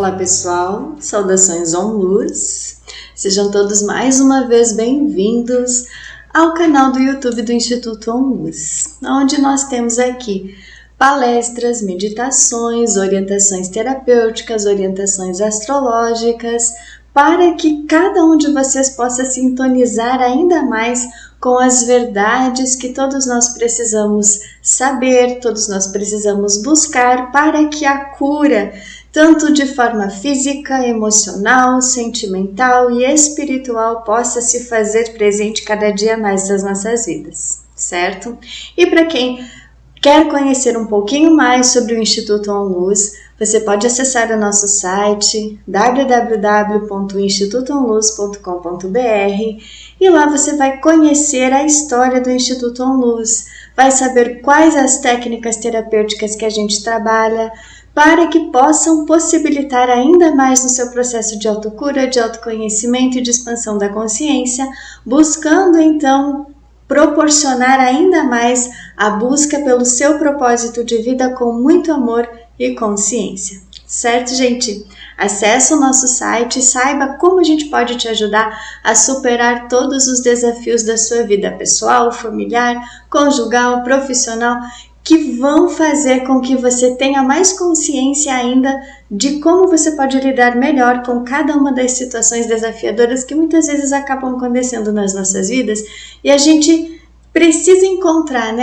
Olá pessoal, saudações OnLuz, sejam todos mais uma vez bem-vindos ao canal do YouTube do Instituto OnLuz, onde nós temos aqui palestras, meditações, orientações terapêuticas, orientações astrológicas, para que cada um de vocês possa sintonizar ainda mais com as verdades que todos nós precisamos saber, todos nós precisamos buscar para que a cura, tanto de forma física, emocional, sentimental e espiritual, possa se fazer presente cada dia mais nas nossas vidas, certo? E para quem quer conhecer um pouquinho mais sobre o Instituto OnLuz, você pode acessar o nosso site www.institutoonluz.com.br e lá você vai conhecer a história do Instituto OnLuz, vai saber quais as técnicas terapêuticas que a gente trabalha, para que possam possibilitar ainda mais no seu processo de autocura, de autoconhecimento e de expansão da consciência, buscando então proporcionar ainda mais a busca pelo seu propósito de vida com muito amor e consciência. Certo, gente? Acesse o nosso site e saiba como a gente pode te ajudar a superar todos os desafios da sua vida pessoal, familiar, conjugal, profissional, que vão fazer com que você tenha mais consciência ainda de como você pode lidar melhor com cada uma das situações desafiadoras que muitas vezes acabam acontecendo nas nossas vidas e a gente precisa encontrar,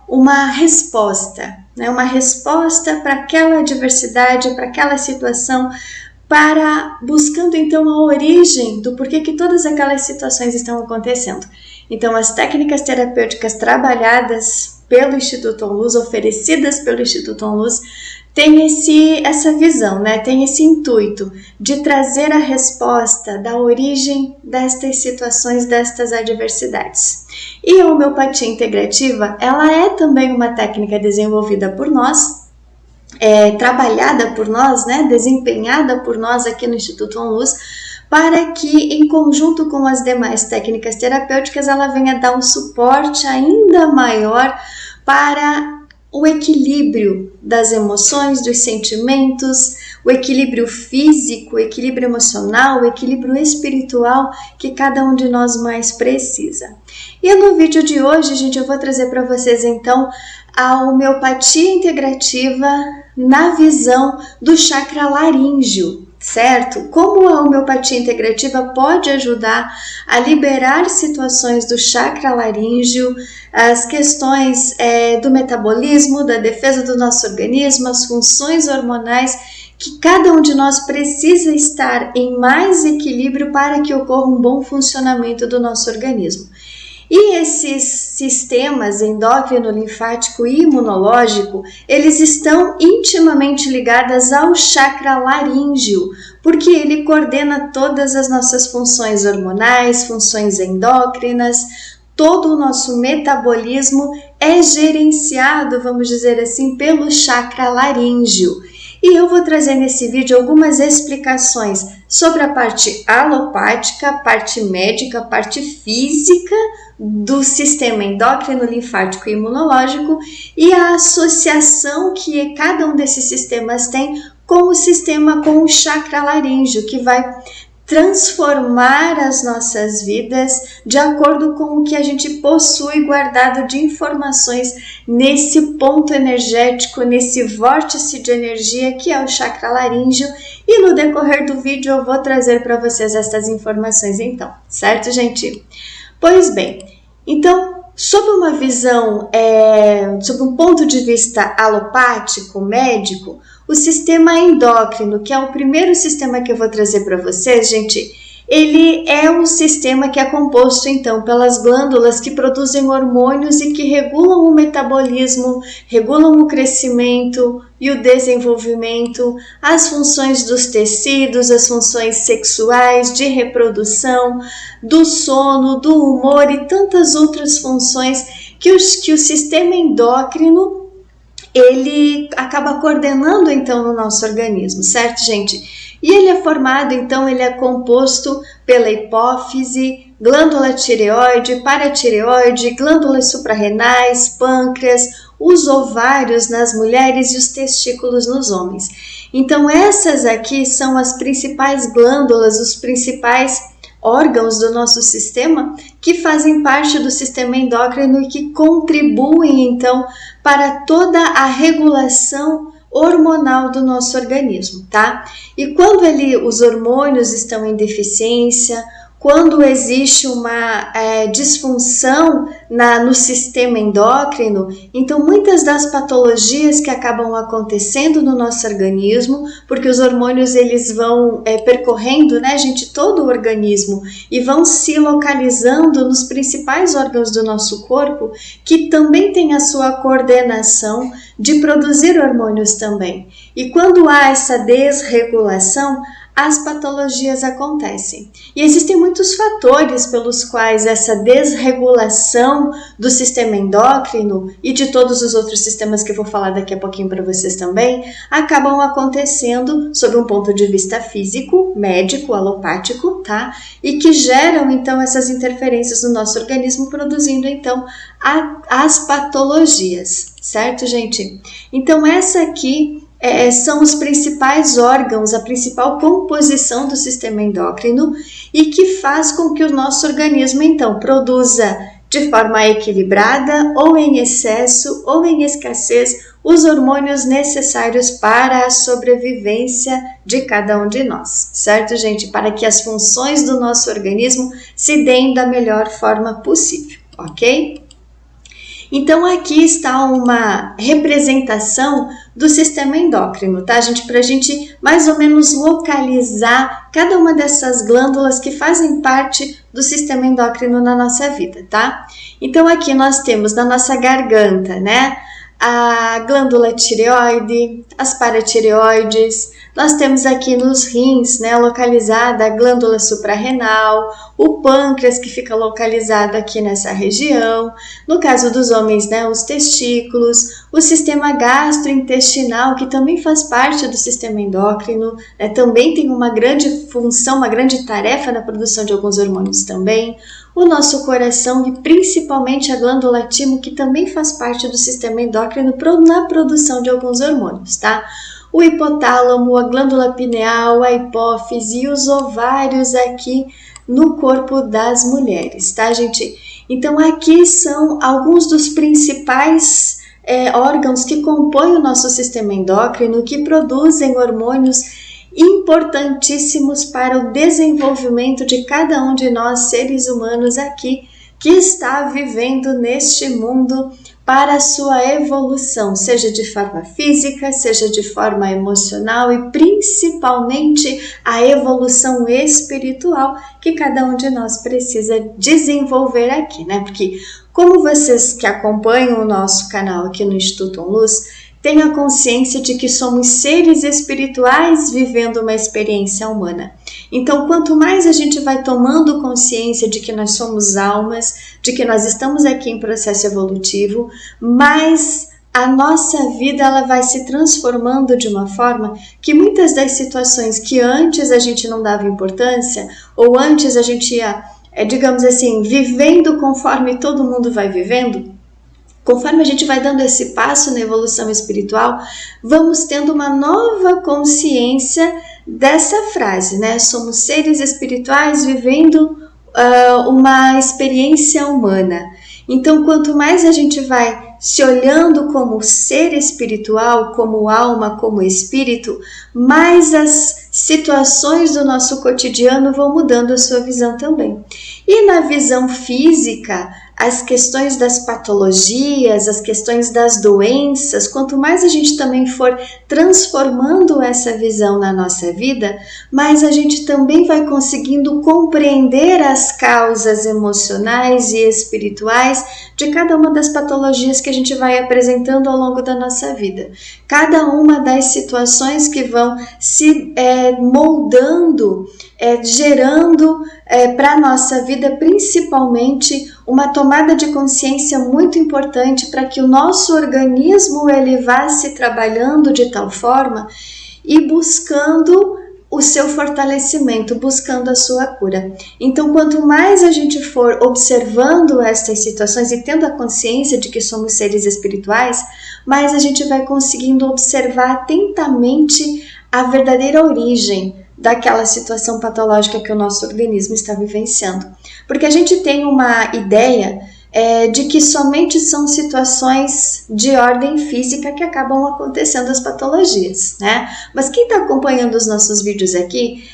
uma resposta, uma resposta para aquela adversidade, para aquela situação, buscando então a origem do porquê que todas aquelas situações estão acontecendo. Então, as técnicas terapêuticas trabalhadas pelo Instituto OnLuz, oferecidas pelo Instituto OnLuz, tem essa visão, tem esse intuito de trazer a resposta da origem destas situações, destas adversidades. E a homeopatia integrativa, ela é também uma técnica desenvolvida por nós, trabalhada por nós, desempenhada por nós aqui no Instituto OnLuz, para que, em conjunto com as demais técnicas terapêuticas, ela venha dar um suporte ainda maior para o equilíbrio das emoções, dos sentimentos, o equilíbrio físico, o equilíbrio emocional, o equilíbrio espiritual que cada um de nós mais precisa. E no vídeo de hoje, gente, eu vou trazer para vocês, então, a homeopatia integrativa na visão do chakra laríngeo, certo? Como a homeopatia integrativa pode ajudar a liberar situações do chakra laríngeo, as questões do metabolismo, da defesa do nosso organismo, as funções hormonais, que cada um de nós precisa estar em mais equilíbrio para que ocorra um bom funcionamento do nosso organismo. E esses sistemas endócrino, linfático e imunológico, eles estão intimamente ligados ao chakra laríngeo, porque ele coordena todas as nossas funções hormonais, funções endócrinas, todo o nosso metabolismo é gerenciado, vamos dizer assim, pelo chakra laríngeo. E eu vou trazer nesse vídeo algumas explicações sobre a parte alopática, a parte médica, a parte física do sistema endócrino, linfático e imunológico e a associação que cada um desses sistemas tem com o sistema, com o chakra laríngeo, que vai transformar as nossas vidas de acordo com o que a gente possui guardado de informações nesse ponto energético, nesse vórtice de energia que é o chakra laríngeo, e no decorrer do vídeo eu vou trazer para vocês essas informações então, certo, gente? Pois bem, então, sob uma visão, sob um ponto de vista alopático, médico, o sistema endócrino, que é o primeiro sistema que eu vou trazer para vocês, gente, ele é um sistema que é composto, então, pelas glândulas que produzem hormônios e que regulam o metabolismo, regulam o crescimento e o desenvolvimento, as funções dos tecidos, as funções sexuais, de reprodução, do sono, do humor e tantas outras funções que o sistema endócrino ele acaba coordenando então no nosso organismo, certo, gente? E ele é formado, então, ele é composto pela hipófise, glândula tireoide, paratireoide, glândulas suprarrenais, pâncreas, os ovários nas mulheres e os testículos nos homens. Então essas aqui são as principais glândulas, os principais órgãos do nosso sistema que fazem parte do sistema endócrino e que contribuem então para toda a regulação hormonal do nosso organismo, tá? E quando os hormônios estão em deficiência, quando existe uma disfunção no sistema endócrino, então muitas das patologias que acabam acontecendo no nosso organismo, porque os hormônios eles vão percorrendo, né, gente, todo o organismo e vão se localizando nos principais órgãos do nosso corpo, que também tem a sua coordenação de produzir hormônios também. E quando há essa desregulação, as patologias acontecem. E existem muitos fatores pelos quais essa desregulação do sistema endócrino e de todos os outros sistemas que eu vou falar daqui a pouquinho para vocês também, acabam acontecendo sob um ponto de vista físico, médico, alopático, tá? E que geram então essas interferências no nosso organismo, produzindo então as patologias, certo, gente? Então essa aqui são os principais órgãos, a principal composição do sistema endócrino e que faz com que o nosso organismo então produza de forma equilibrada ou em excesso ou em escassez os hormônios necessários para a sobrevivência de cada um de nós, certo, gente? Para que as funções do nosso organismo se deem da melhor forma possível, ok? Então aqui está uma representação do sistema endócrino, tá, gente? Para a gente mais ou menos localizar cada uma dessas glândulas que fazem parte do sistema endócrino na nossa vida, tá? Então aqui nós temos na nossa garganta, né, a glândula tireoide, as paratireoides, nós temos aqui nos rins, né, localizada a glândula suprarrenal, o pâncreas que fica localizado aqui nessa região, no caso dos homens, né, os testículos, o sistema gastrointestinal, que também faz parte do sistema endócrino, né, também tem uma grande função, uma grande tarefa na produção de alguns hormônios também, o nosso coração e principalmente a glândula timo, que também faz parte do sistema endócrino na produção de alguns hormônios, tá? O hipotálamo, a glândula pineal, a hipófise e os ovários aqui no corpo das mulheres, tá, gente? Então aqui são alguns dos principais órgãos que compõem o nosso sistema endócrino, que produzem hormônios importantíssimos para o desenvolvimento de cada um de nós, seres humanos aqui, que está vivendo neste mundo para a sua evolução, seja de forma física, seja de forma emocional e principalmente a evolução espiritual que cada um de nós precisa desenvolver aqui, né? Porque como vocês que acompanham o nosso canal aqui no Instituto OnLuz, tenha consciência de que somos seres espirituais vivendo uma experiência humana. Então, quanto mais a gente vai tomando consciência de que nós somos almas, de que nós estamos aqui em processo evolutivo, mais a nossa vida ela vai se transformando de uma forma que muitas das situações que antes a gente não dava importância, ou antes a gente ia, digamos assim, vivendo conforme todo mundo vai vivendo, conforme a gente vai dando esse passo na evolução espiritual, vamos tendo uma nova consciência dessa frase, né? Somos seres espirituais vivendo uma experiência humana. Então, quanto mais a gente vai se olhando como ser espiritual, como alma, como espírito, mais as situações do nosso cotidiano vão mudando a sua visão também. E na visão física, as questões das patologias, as questões das doenças, quanto mais a gente também for transformando essa visão na nossa vida, mais a gente também vai conseguindo compreender as causas emocionais e espirituais de cada uma das patologias que a gente vai apresentando ao longo da nossa vida. Cada uma das situações que vão se moldando, gerando para a nossa vida, principalmente uma tomada de consciência muito importante para que o nosso organismo ele vá se trabalhando de tal forma e buscando o seu fortalecimento, buscando a sua cura. Então, quanto mais a gente for observando estas situações e tendo a consciência de que somos seres espirituais, mais a gente vai conseguindo observar atentamente a verdadeira origem daquela situação patológica que o nosso organismo está vivenciando. Porque a gente tem uma ideia de que somente são situações de ordem física que acabam acontecendo as patologias, né? Mas quem está acompanhando os nossos vídeos aqui,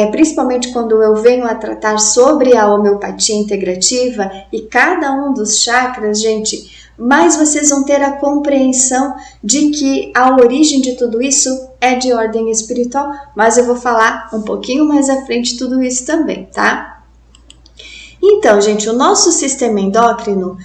principalmente quando eu venho a tratar sobre a homeopatia integrativa e cada um dos chakras, gente, mais vocês vão ter a compreensão de que a origem de tudo isso é de ordem espiritual, mas eu vou falar um pouquinho mais à frente tudo isso também, tá? Então, gente, o nosso sistema endócrino,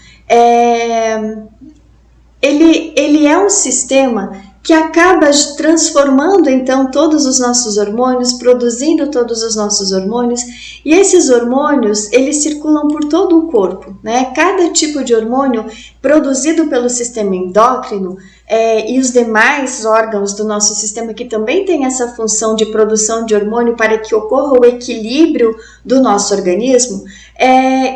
ele é um sistema que acaba transformando, então, todos os nossos hormônios, produzindo todos os nossos hormônios, e esses hormônios, eles circulam por todo o corpo, né? Cada tipo de hormônio produzido pelo sistema endócrino e os demais órgãos do nosso sistema que também tem essa função de produção de hormônio para que ocorra o equilíbrio do nosso organismo,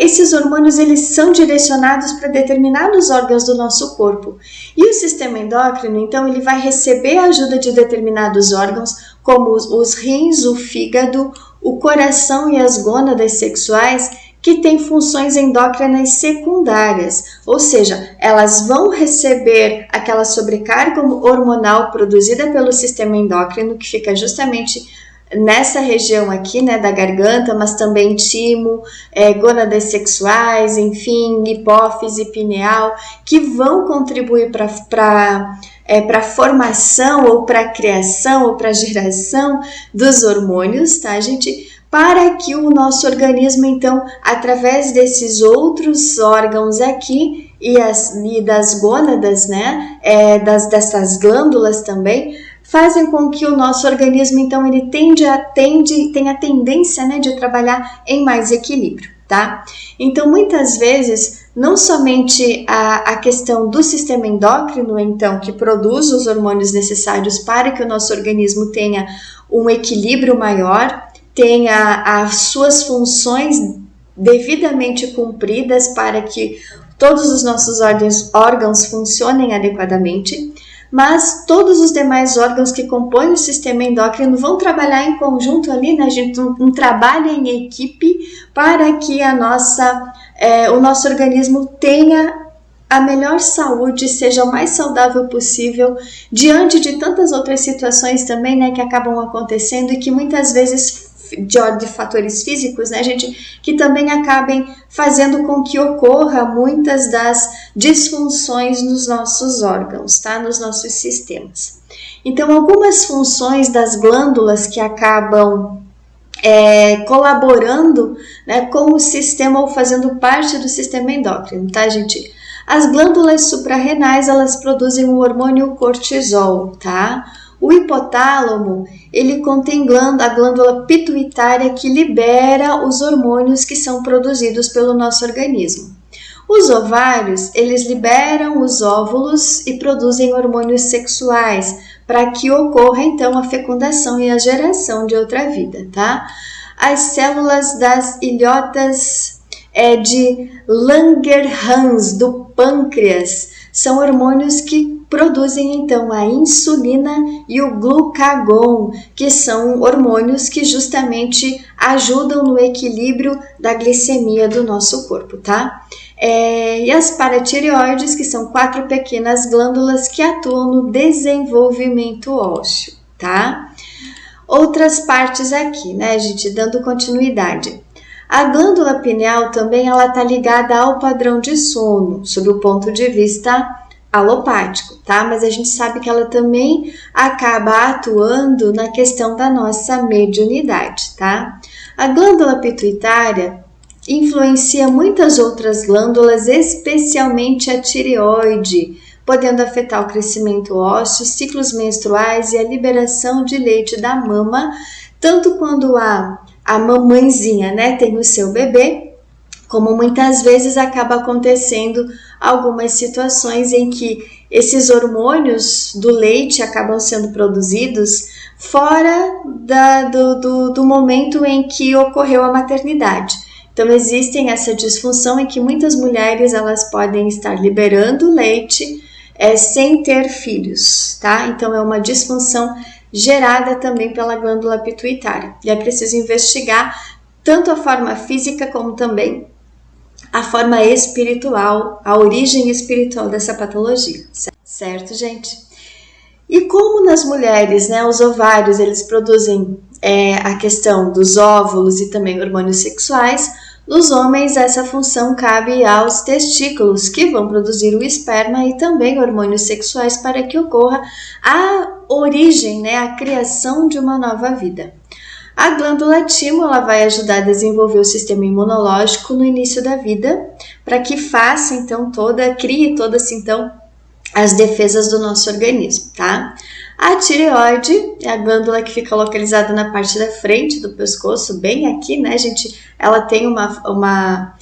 esses hormônios eles são direcionados para determinados órgãos do nosso corpo. E o sistema endócrino, então, ele vai receber a ajuda de determinados órgãos, como os rins, o fígado, o coração e as gônadas sexuais, que têm funções endócrinas secundárias, ou seja, elas vão receber aquela sobrecarga hormonal produzida pelo sistema endócrino, que fica justamente nessa região aqui, né, da garganta, mas também timo, gônadas sexuais, enfim, hipófise, pineal, que vão contribuir para a formação ou para a criação ou para a geração dos hormônios, tá, gente? Para que o nosso organismo, então, através desses outros órgãos aqui e das gônadas, né, dessas glândulas também, fazem com que o nosso organismo, então, ele tenha a tendência, né, de trabalhar em mais equilíbrio, tá? Então, muitas vezes, não somente a questão do sistema endócrino, então, que produz os hormônios necessários para que o nosso organismo tenha um equilíbrio maior, tenha as suas funções devidamente cumpridas para que todos os nossos órgãos funcionem adequadamente, mas todos os demais órgãos que compõem o sistema endócrino vão trabalhar em conjunto ali, né? A gente um trabalho em equipe para que o nosso organismo tenha a melhor saúde, seja o mais saudável possível, diante de tantas outras situações também, né, que acabam acontecendo e que muitas vezes de fatores físicos, né, gente, que também acabem fazendo com que ocorra muitas das disfunções nos nossos órgãos, tá, nos nossos sistemas. Então, algumas funções das glândulas que acabam colaborando, né, com o sistema ou fazendo parte do sistema endócrino, tá, gente? As glândulas suprarrenais, elas produzem o hormônio cortisol, tá? O hipotálamo, ele contém a glândula pituitária que libera os hormônios que são produzidos pelo nosso organismo. Os ovários, eles liberam os óvulos e produzem hormônios sexuais para que ocorra então a fecundação e a geração de outra vida, tá? As células das ilhotas de Langerhans, do pâncreas, são hormônios que produzem então a insulina e o glucagon, que são hormônios que justamente ajudam no equilíbrio da glicemia do nosso corpo, tá? E as paratireoides, que são 4 pequenas glândulas que atuam no desenvolvimento ósseo, tá? Outras partes aqui, né, gente, dando continuidade. A glândula pineal também ela está ligada ao padrão de sono, sob o ponto de vista alopático, tá? Mas a gente sabe que ela também acaba atuando na questão da nossa mediunidade, tá? A glândula pituitária influencia muitas outras glândulas, especialmente a tireoide, podendo afetar o crescimento ósseo, ciclos menstruais e a liberação de leite da mama, tanto quando a mamãezinha, né, tem o seu bebê, como muitas vezes acaba acontecendo algumas situações em que esses hormônios do leite acabam sendo produzidos, fora do momento em que ocorreu a maternidade. Então existem essa disfunção em que muitas mulheres elas podem estar liberando leite sem ter filhos, tá? Então é uma disfunção gerada também pela glândula pituitária. E é preciso investigar tanto a forma física como também a forma espiritual, a origem espiritual dessa patologia, certo, gente? E como nas mulheres, né, os ovários, eles produzem a questão dos óvulos e também hormônios sexuais, nos homens essa função cabe aos testículos, que vão produzir o esperma e também hormônios sexuais para que ocorra a origem, né, a criação de uma nova vida. A glândula timo ela vai ajudar a desenvolver o sistema imunológico no início da vida, para que faça então crie todas então as defesas do nosso organismo, tá? A tireoide é a glândula que fica localizada na parte da frente do pescoço, bem aqui, né, gente? Ela tem uma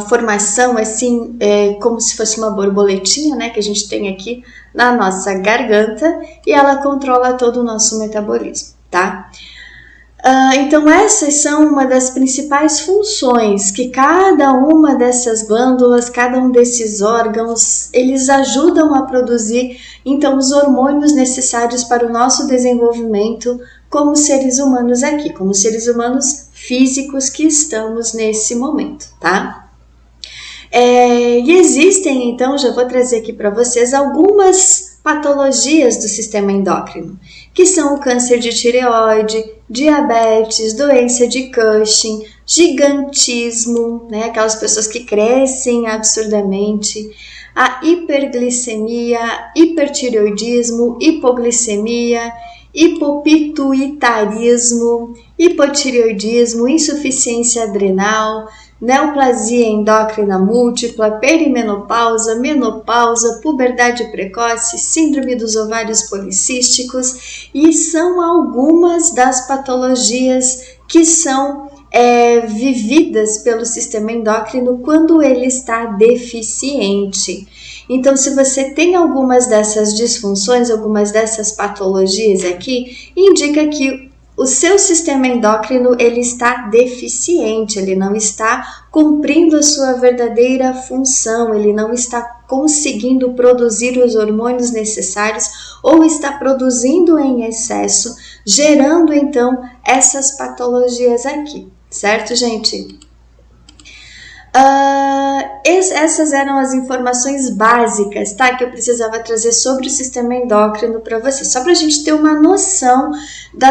formação assim, como se fosse uma borboletinha, né, que a gente tem aqui na nossa garganta, e ela controla todo o nosso metabolismo, tá? Então essas são uma das principais funções que cada uma dessas glândulas, cada um desses órgãos, eles ajudam a produzir então os hormônios necessários para o nosso desenvolvimento como seres humanos aqui, como seres humanos físicos que estamos nesse momento, tá? E existem, então, já vou trazer aqui para vocês algumas patologias do sistema endócrino, que são o câncer de tireoide, diabetes, doença de Cushing, gigantismo, né, aquelas pessoas que crescem absurdamente, a hiperglicemia, hipertireoidismo, hipoglicemia, hipopituitarismo, hipotireoidismo, insuficiência adrenal, neoplasia endócrina múltipla, perimenopausa, menopausa, puberdade precoce, síndrome dos ovários policísticos, e são algumas das patologias que são vividas pelo sistema endócrino quando ele está deficiente. Então, se você tem algumas dessas disfunções, algumas dessas patologias aqui, indica que o seu sistema endócrino ele está deficiente, ele não está cumprindo a sua verdadeira função, ele não está conseguindo produzir os hormônios necessários ou está produzindo em excesso, gerando então essas patologias aqui, certo, gente? Essas eram as informações básicas, tá? Que eu precisava trazer sobre o sistema endócrino para vocês, só para a gente ter uma noção da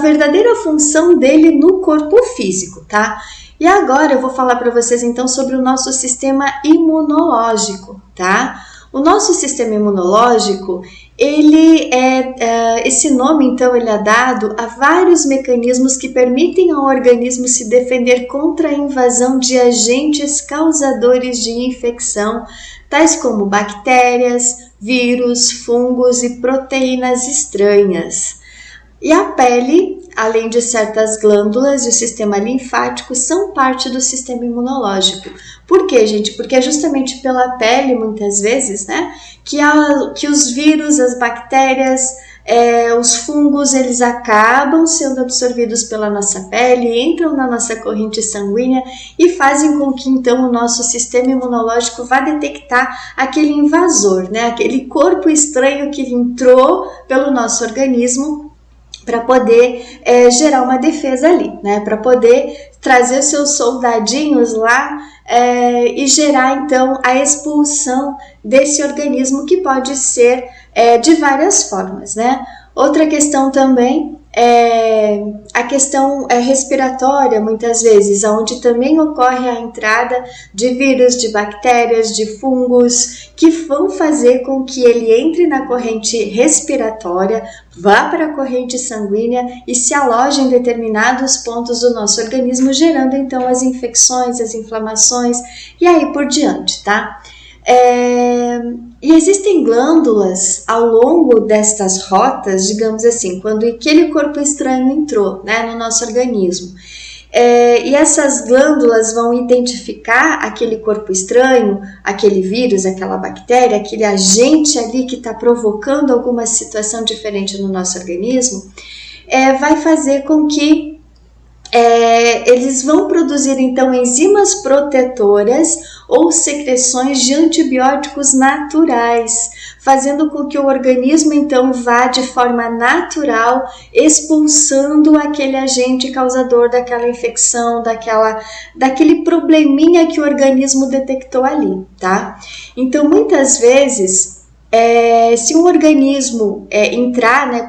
verdadeira função dele no corpo físico, tá? E agora eu vou falar para vocês então sobre o nosso sistema imunológico, tá? O nosso sistema imunológico, esse nome então ele é dado a vários mecanismos que permitem ao organismo se defender contra a invasão de agentes causadores de infecção, tais como bactérias, vírus, fungos e proteínas estranhas. E a pele, além de certas glândulas e o sistema linfático, são parte do sistema imunológico. Por quê, gente? Porque é justamente pela pele, muitas vezes, né, que os vírus, as bactérias, os fungos, eles acabam sendo absorvidos pela nossa pele, entram na nossa corrente sanguínea e fazem com que, então, o nosso sistema imunológico vá detectar aquele invasor, né, aquele corpo estranho que entrou pelo nosso organismo, para poder gerar uma defesa ali, né? Para poder trazer os seus soldadinhos lá e gerar então a expulsão desse organismo, que pode ser de várias formas, né? Outra questão também é a questão respiratória, muitas vezes, onde também ocorre a entrada de vírus, de bactérias, de fungos, que vão fazer com que ele entre na corrente respiratória, vá para a corrente sanguínea e se aloje em determinados pontos do nosso organismo, gerando então as infecções, as inflamações e aí por diante, tá? E existem glândulas ao longo destas rotas, digamos assim, quando aquele corpo estranho entrou, né, no nosso organismo. E essas glândulas vão identificar aquele corpo estranho, aquele vírus, aquela bactéria, aquele agente ali que está provocando alguma situação diferente no nosso organismo, vai fazer com que eles vão produzir então enzimas protetoras ou secreções de antibióticos naturais, fazendo com que o organismo então vá de forma natural expulsando aquele agente causador daquela infecção, daquele probleminha que o organismo detectou ali, tá? Então muitas vezes se um organismo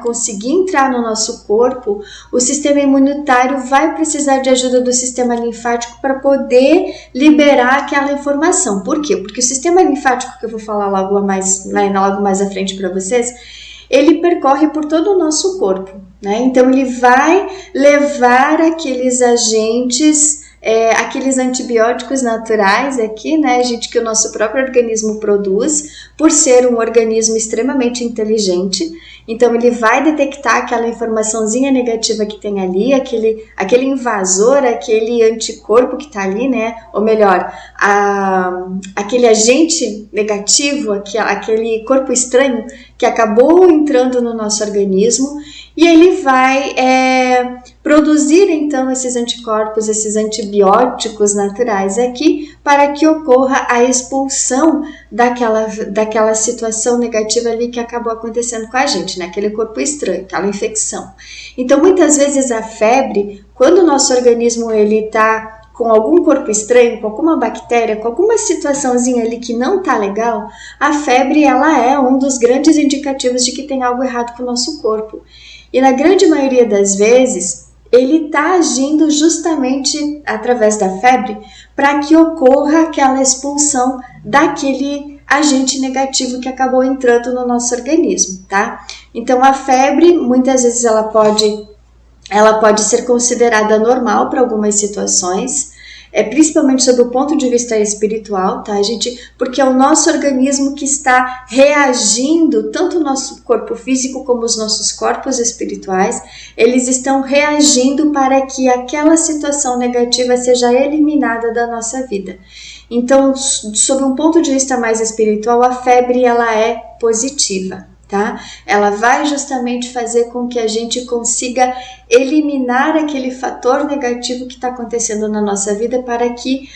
conseguir entrar no nosso corpo, o sistema imunitário vai precisar de ajuda do sistema linfático para poder liberar aquela informação. Por quê? Porque o sistema linfático, que eu vou falar logo mais à frente para vocês, ele percorre por todo o nosso corpo, né? Então ele vai levar aqueles agentes, aqueles antibióticos naturais aqui, né, gente, que o nosso próprio organismo produz, por ser um organismo extremamente inteligente. Então ele vai detectar aquela informaçãozinha negativa que tem ali, aquele invasor, aquele anticorpo que está ali, né, ou melhor, aquele agente negativo, aquele corpo estranho que acabou entrando no nosso organismo, e ele vai produzir então esses anticorpos, esses antibióticos naturais aqui, para que ocorra a expulsão daquela situação negativa ali que acabou acontecendo com a gente, né? Aquele corpo estranho, aquela infecção. Então muitas vezes a febre, quando o nosso organismo ele está com algum corpo estranho, com alguma bactéria, com alguma situaçãozinha ali que não tá legal, a febre ela é um dos grandes indicativos de que tem algo errado com o nosso corpo. E na grande maioria das vezes, ele está agindo justamente através da febre para que ocorra aquela expulsão daquele agente negativo que acabou entrando no nosso organismo, tá? Então a febre, muitas vezes ela pode ser considerada normal para algumas situações, principalmente sob o ponto de vista espiritual, tá, gente? Porque é o nosso organismo que está reagindo, tanto o nosso corpo físico como os nossos corpos espirituais, eles estão reagindo para que aquela situação negativa seja eliminada da nossa vida. Então, sob um ponto de vista mais espiritual, a febre ela é positiva. Tá? Ela vai justamente fazer com que a gente consiga eliminar aquele fator negativo que está acontecendo na nossa vida para que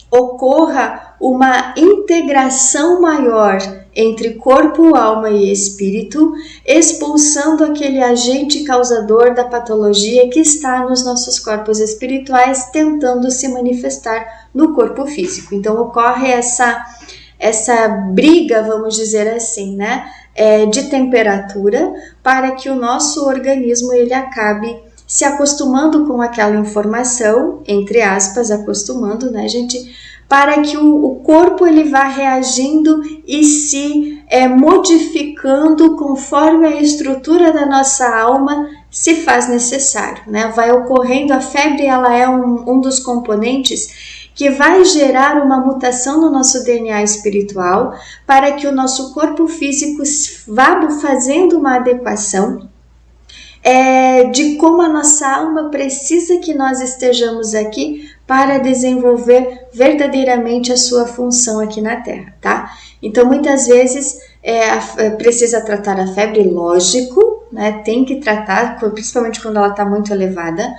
ocorra uma integração maior entre corpo, alma e espírito, expulsando aquele agente causador da patologia que está nos nossos corpos espirituais tentando se manifestar no corpo físico. Então ocorre essa briga, vamos dizer assim, né? De temperatura para que o nosso organismo ele acabe se acostumando com aquela informação, entre aspas, acostumando, né, gente, para que o corpo ele vá reagindo e se modificando conforme a estrutura da nossa alma se faz necessário, né? Vai ocorrendo, a febre ela é um dos componentes que vai gerar uma mutação no nosso DNA espiritual para que o nosso corpo físico vá fazendo uma adequação de como a nossa alma precisa que nós estejamos aqui para desenvolver verdadeiramente a sua função aqui na Terra, tá? Então, muitas vezes precisa tratar a febre, lógico, né? Tem que tratar, principalmente quando ela está muito elevada,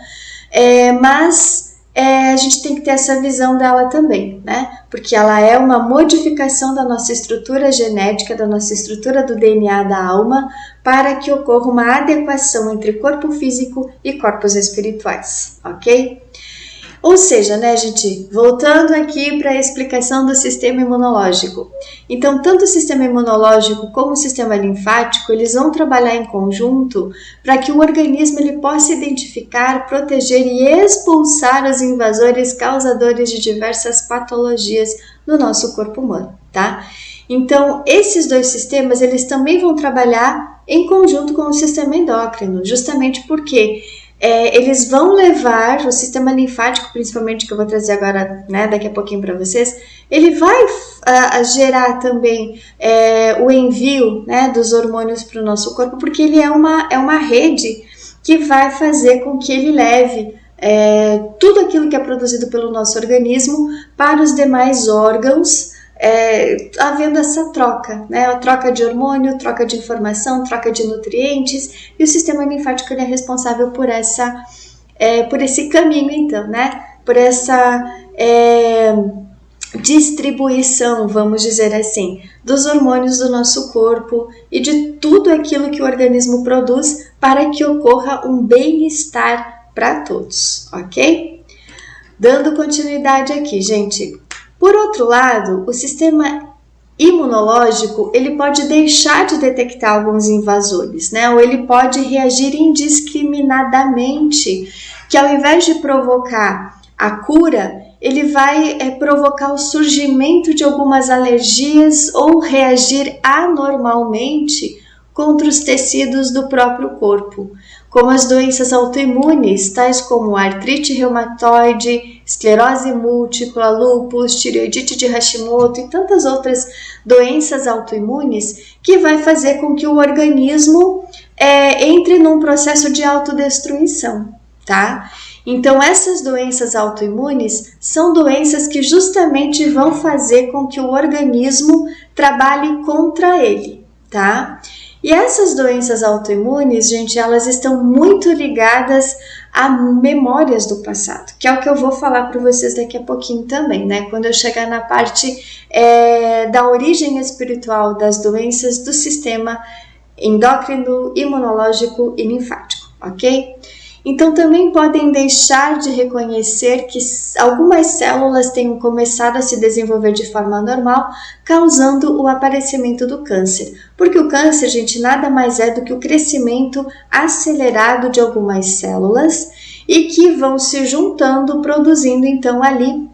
mas a gente tem que ter essa visão dela também, né? Porque ela é uma modificação da nossa estrutura genética, da nossa estrutura do DNA da alma, para que ocorra uma adequação entre corpo físico e corpos espirituais, ok? Ou seja, né, gente, voltando aqui para a explicação do sistema imunológico. Então, tanto o sistema imunológico como o sistema linfático, eles vão trabalhar em conjunto para que o organismo ele possa identificar, proteger e expulsar os invasores causadores de diversas patologias no nosso corpo humano, tá? Então, esses dois sistemas, eles também vão trabalhar em conjunto com o sistema endócrino, justamente porque eles vão levar o sistema linfático, principalmente, que eu vou trazer agora, né, daqui a pouquinho para vocês, ele vai gerar também o envio, né, dos hormônios para o nosso corpo, porque ele é uma rede que vai fazer com que ele leve tudo aquilo que é produzido pelo nosso organismo para os demais órgãos, havendo essa troca, né? A troca de hormônio, troca de informação, troca de nutrientes, e o sistema linfático ele é responsável por esse caminho, então, né? Por essa distribuição, vamos dizer assim, dos hormônios do nosso corpo e de tudo aquilo que o organismo produz para que ocorra um bem-estar para todos, ok? Dando continuidade aqui, gente. Por outro lado, o sistema imunológico, ele pode deixar de detectar alguns invasores, né? Ou ele pode reagir indiscriminadamente, que ao invés de provocar a cura, ele vai provocar o surgimento de algumas alergias ou reagir anormalmente contra os tecidos do próprio corpo, como as doenças autoimunes, tais como artrite reumatoide, esclerose múltipla, lúpus, tireoidite de Hashimoto e tantas outras doenças autoimunes, que vai fazer com que o organismo entre num processo de autodestruição, tá? Então, essas doenças autoimunes são doenças que justamente vão fazer com que o organismo trabalhe contra ele, tá? E essas doenças autoimunes, gente, elas estão muito ligadas a memórias do passado, que é o que eu vou falar para vocês daqui a pouquinho também, né? Quando eu chegar na parte da origem espiritual das doenças do sistema endócrino, imunológico e linfático, ok? Então, também podem deixar de reconhecer que algumas células tenham começado a se desenvolver de forma normal, causando o aparecimento do câncer. Porque o câncer, gente, nada mais é do que o crescimento acelerado de algumas células e que vão se juntando, produzindo, então, ali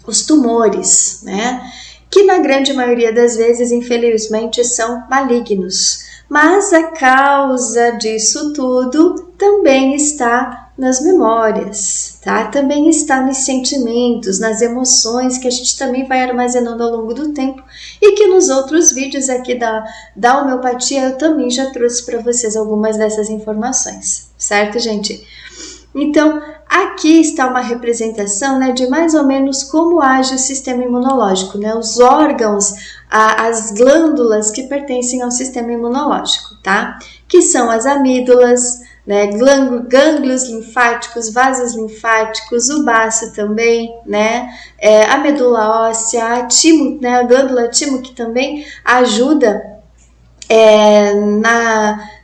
os tumores, né? Que na grande maioria das vezes, infelizmente, são malignos. Mas a causa disso tudo também está nas memórias, tá? Também está nos sentimentos, nas emoções que a gente também vai armazenando ao longo do tempo e que nos outros vídeos aqui da homeopatia eu também já trouxe para vocês algumas dessas informações, certo, gente? Então, aqui está uma representação, né, de mais ou menos como age o sistema imunológico, né, os órgãos, as glândulas que pertencem ao sistema imunológico, tá? Que são as amígdalas, né, gânglios linfáticos, vasos linfáticos, o baço também, né, a medula óssea, a timo, né, a glândula timo, que também ajuda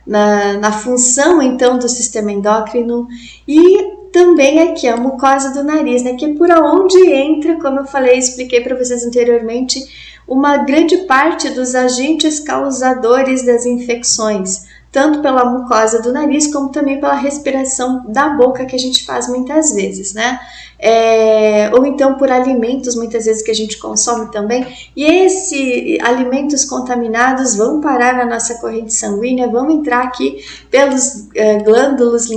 na função, então, do sistema endócrino, e também aqui a mucosa do nariz, né, que é por onde entra, como eu falei, expliquei para vocês anteriormente, uma grande parte dos agentes causadores das infecções, tanto pela mucosa do nariz, como também pela respiração da boca que a gente faz muitas vezes, né? Ou então por alimentos, muitas vezes, que a gente consome também, e esses alimentos contaminados vão parar na nossa corrente sanguínea, vão entrar aqui pelos gânglios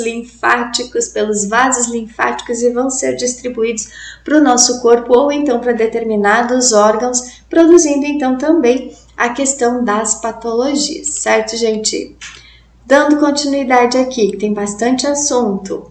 linfáticos, pelos vasos linfáticos e vão ser distribuídos para o nosso corpo ou então para determinados órgãos, produzindo então também a questão das patologias, certo, gente? Dando continuidade aqui, que tem bastante assunto.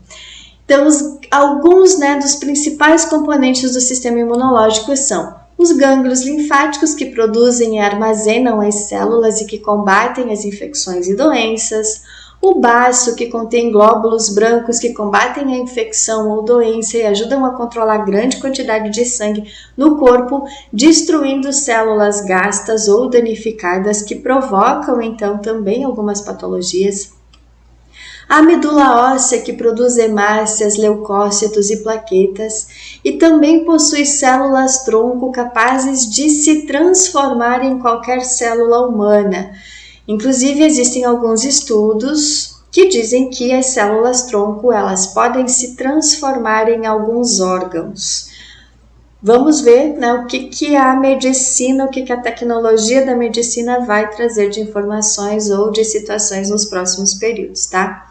Então, alguns, né, dos principais componentes do sistema imunológico são os gânglios linfáticos, que produzem e armazenam as células e que combatem as infecções e doenças, o baço, que contém glóbulos brancos que combatem a infecção ou doença e ajudam a controlar grande quantidade de sangue no corpo, destruindo células gastas ou danificadas que provocam, então, também algumas patologias. A medula óssea, que produz hemácias, leucócitos e plaquetas, e também possui células tronco capazes de se transformar em qualquer célula humana. Inclusive, existem alguns estudos que dizem que as células tronco elas podem se transformar em alguns órgãos. Vamos ver, né, o que a medicina, o que a tecnologia da medicina vai trazer de informações ou de situações nos próximos períodos, tá?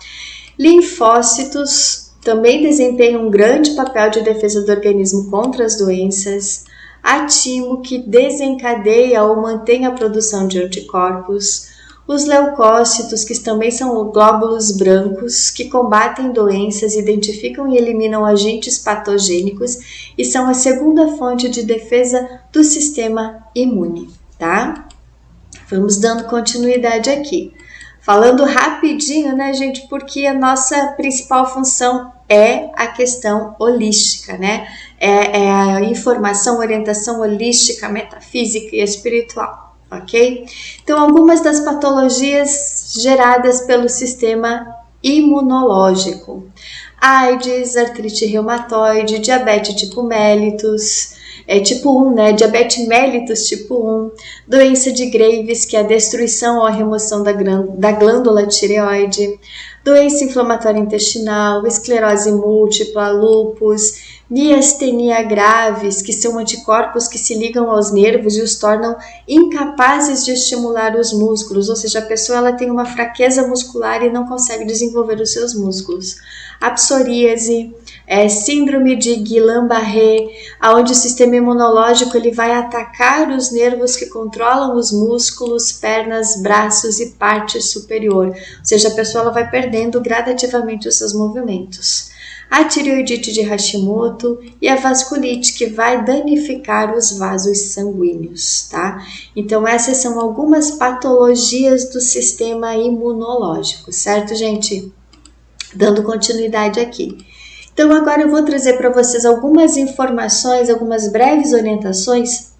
Linfócitos também desempenham um grande papel de defesa do organismo contra as doenças. A timo, que desencadeia ou mantém a produção de anticorpos. os leucócitos, que também são glóbulos brancos, que combatem doenças, identificam e eliminam agentes patogênicos e são a segunda fonte de defesa do sistema imune, tá? Vamos dando continuidade aqui. Falando rapidinho, né, gente, porque a nossa principal função é a questão holística, né? É a informação, orientação holística, metafísica e espiritual, ok? Então, algumas das patologias geradas pelo sistema imunológico: AIDS, artrite reumatoide, diabetes tipo mellitus, tipo 1, né? Diabetes mellitus tipo 1, doença de Graves, que é a destruição ou a remoção da glândula tireoide, doença inflamatória intestinal, esclerose múltipla, lúpus, miastenia graves, que são anticorpos que se ligam aos nervos e os tornam incapazes de estimular os músculos, ou seja, a pessoa ela tem uma fraqueza muscular e não consegue desenvolver os seus músculos. A psoríase, síndrome de Guillain-Barré, onde o sistema imunológico ele vai atacar os nervos que controlam os músculos, pernas, braços e parte superior, ou seja, a pessoa ela vai perdendo gradativamente os seus movimentos. A tireoidite de Hashimoto e a vasculite, que vai danificar os vasos sanguíneos, tá? Então, essas são algumas patologias do sistema imunológico, certo, gente? Dando continuidade aqui. Então, agora eu vou trazer para vocês algumas informações, algumas breves orientações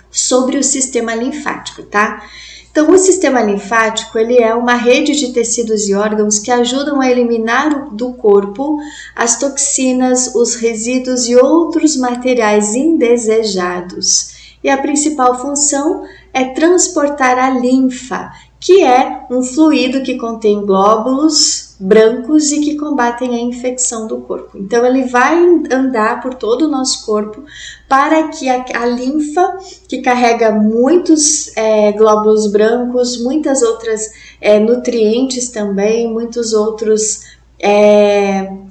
sobre o sistema linfático, tá? Então, o sistema linfático, ele é uma rede de tecidos e órgãos que ajudam a eliminar do corpo as toxinas, os resíduos e outros materiais indesejados. E a principal função é transportar a linfa, que é um fluido que contém glóbulos brancos e que combatem a infecção do corpo. Então, ele vai andar por todo o nosso corpo para que a linfa, que carrega muitos glóbulos brancos, muitas outras nutrientes também, muitos outros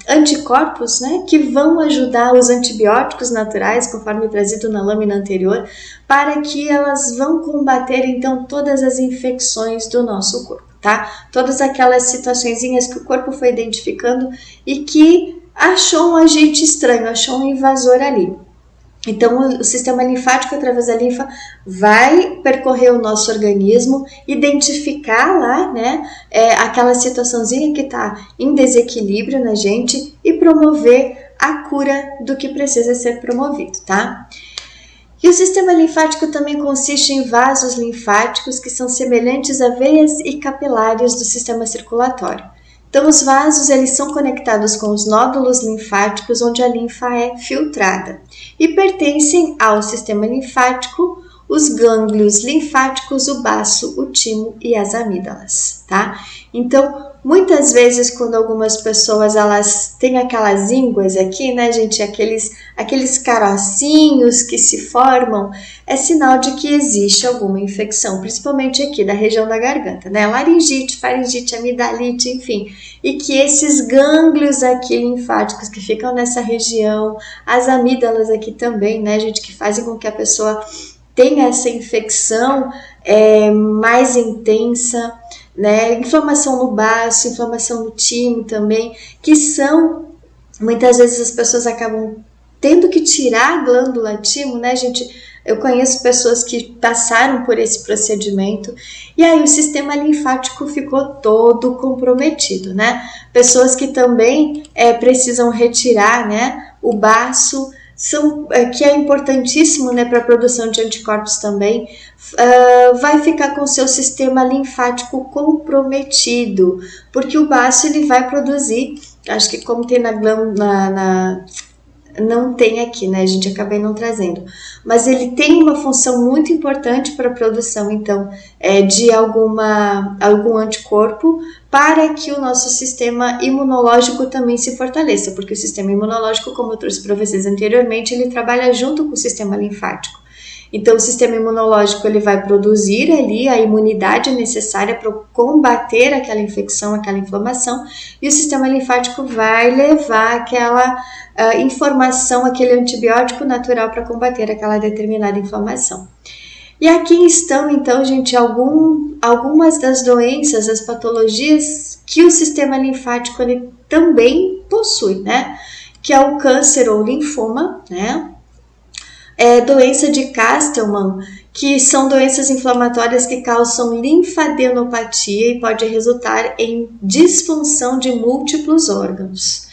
anticorpos, né, que vão ajudar os antibióticos naturais, conforme trazido na lâmina anterior, para que elas vão combater, então, todas as infecções do nosso corpo, tá? Todas aquelas situaçõezinhas que o corpo foi identificando e que achou um agente estranho, achou um invasor ali. Então, o sistema linfático, através da linfa, vai percorrer o nosso organismo, identificar lá, né, aquela situaçãozinha que está em desequilíbrio na gente e promover a cura do que precisa ser promovido, tá? E o sistema linfático também consiste em vasos linfáticos que são semelhantes a veias e capilares do sistema circulatório. Então, os vasos eles são conectados com os nódulos linfáticos, onde a linfa é filtrada, e pertencem ao sistema linfático os gânglios linfáticos, o baço, o timo e as amígdalas, tá? Então, muitas vezes, quando algumas pessoas elas têm aquelas ínguas aqui, né, gente, aqueles carocinhos que se formam, é sinal de que existe alguma infecção, principalmente aqui da região da garganta, né, laringite, faringite, amidalite, enfim, e que esses gânglios aqui linfáticos que ficam nessa região, as amígdalas aqui também, né, gente, que fazem com que a pessoa tenha essa infecção mais intensa, né, inflamação no baço, inflamação no timo também, que são, muitas vezes as pessoas acabam tendo que tirar a glândula timo, né, gente? Eu conheço pessoas que passaram por esse procedimento e aí o sistema linfático ficou todo comprometido, né? Pessoas que também precisam retirar, né, o baço, que é importantíssimo, né, para a produção de anticorpos também, vai ficar com o seu sistema linfático comprometido, porque o baço ele vai produzir, acho que como tem não tem aqui, né, gente, acabei não trazendo, mas ele tem uma função muito importante para a produção, então, de algum anticorpo, para que o nosso sistema imunológico também se fortaleça, porque o sistema imunológico, como eu trouxe para vocês anteriormente, ele trabalha junto com o sistema linfático. Então, o sistema imunológico ele vai produzir ali a imunidade necessária para combater aquela infecção, aquela inflamação, e o sistema linfático vai levar aquela informação, aquele antibiótico natural para combater aquela determinada inflamação. E aqui estão, então, gente, algumas das doenças, as patologias que o sistema linfático ele também possui, né? Que é o câncer ou linfoma, né? Doença de Castleman, que são doenças inflamatórias que causam linfadenopatia e pode resultar em disfunção de múltiplos órgãos.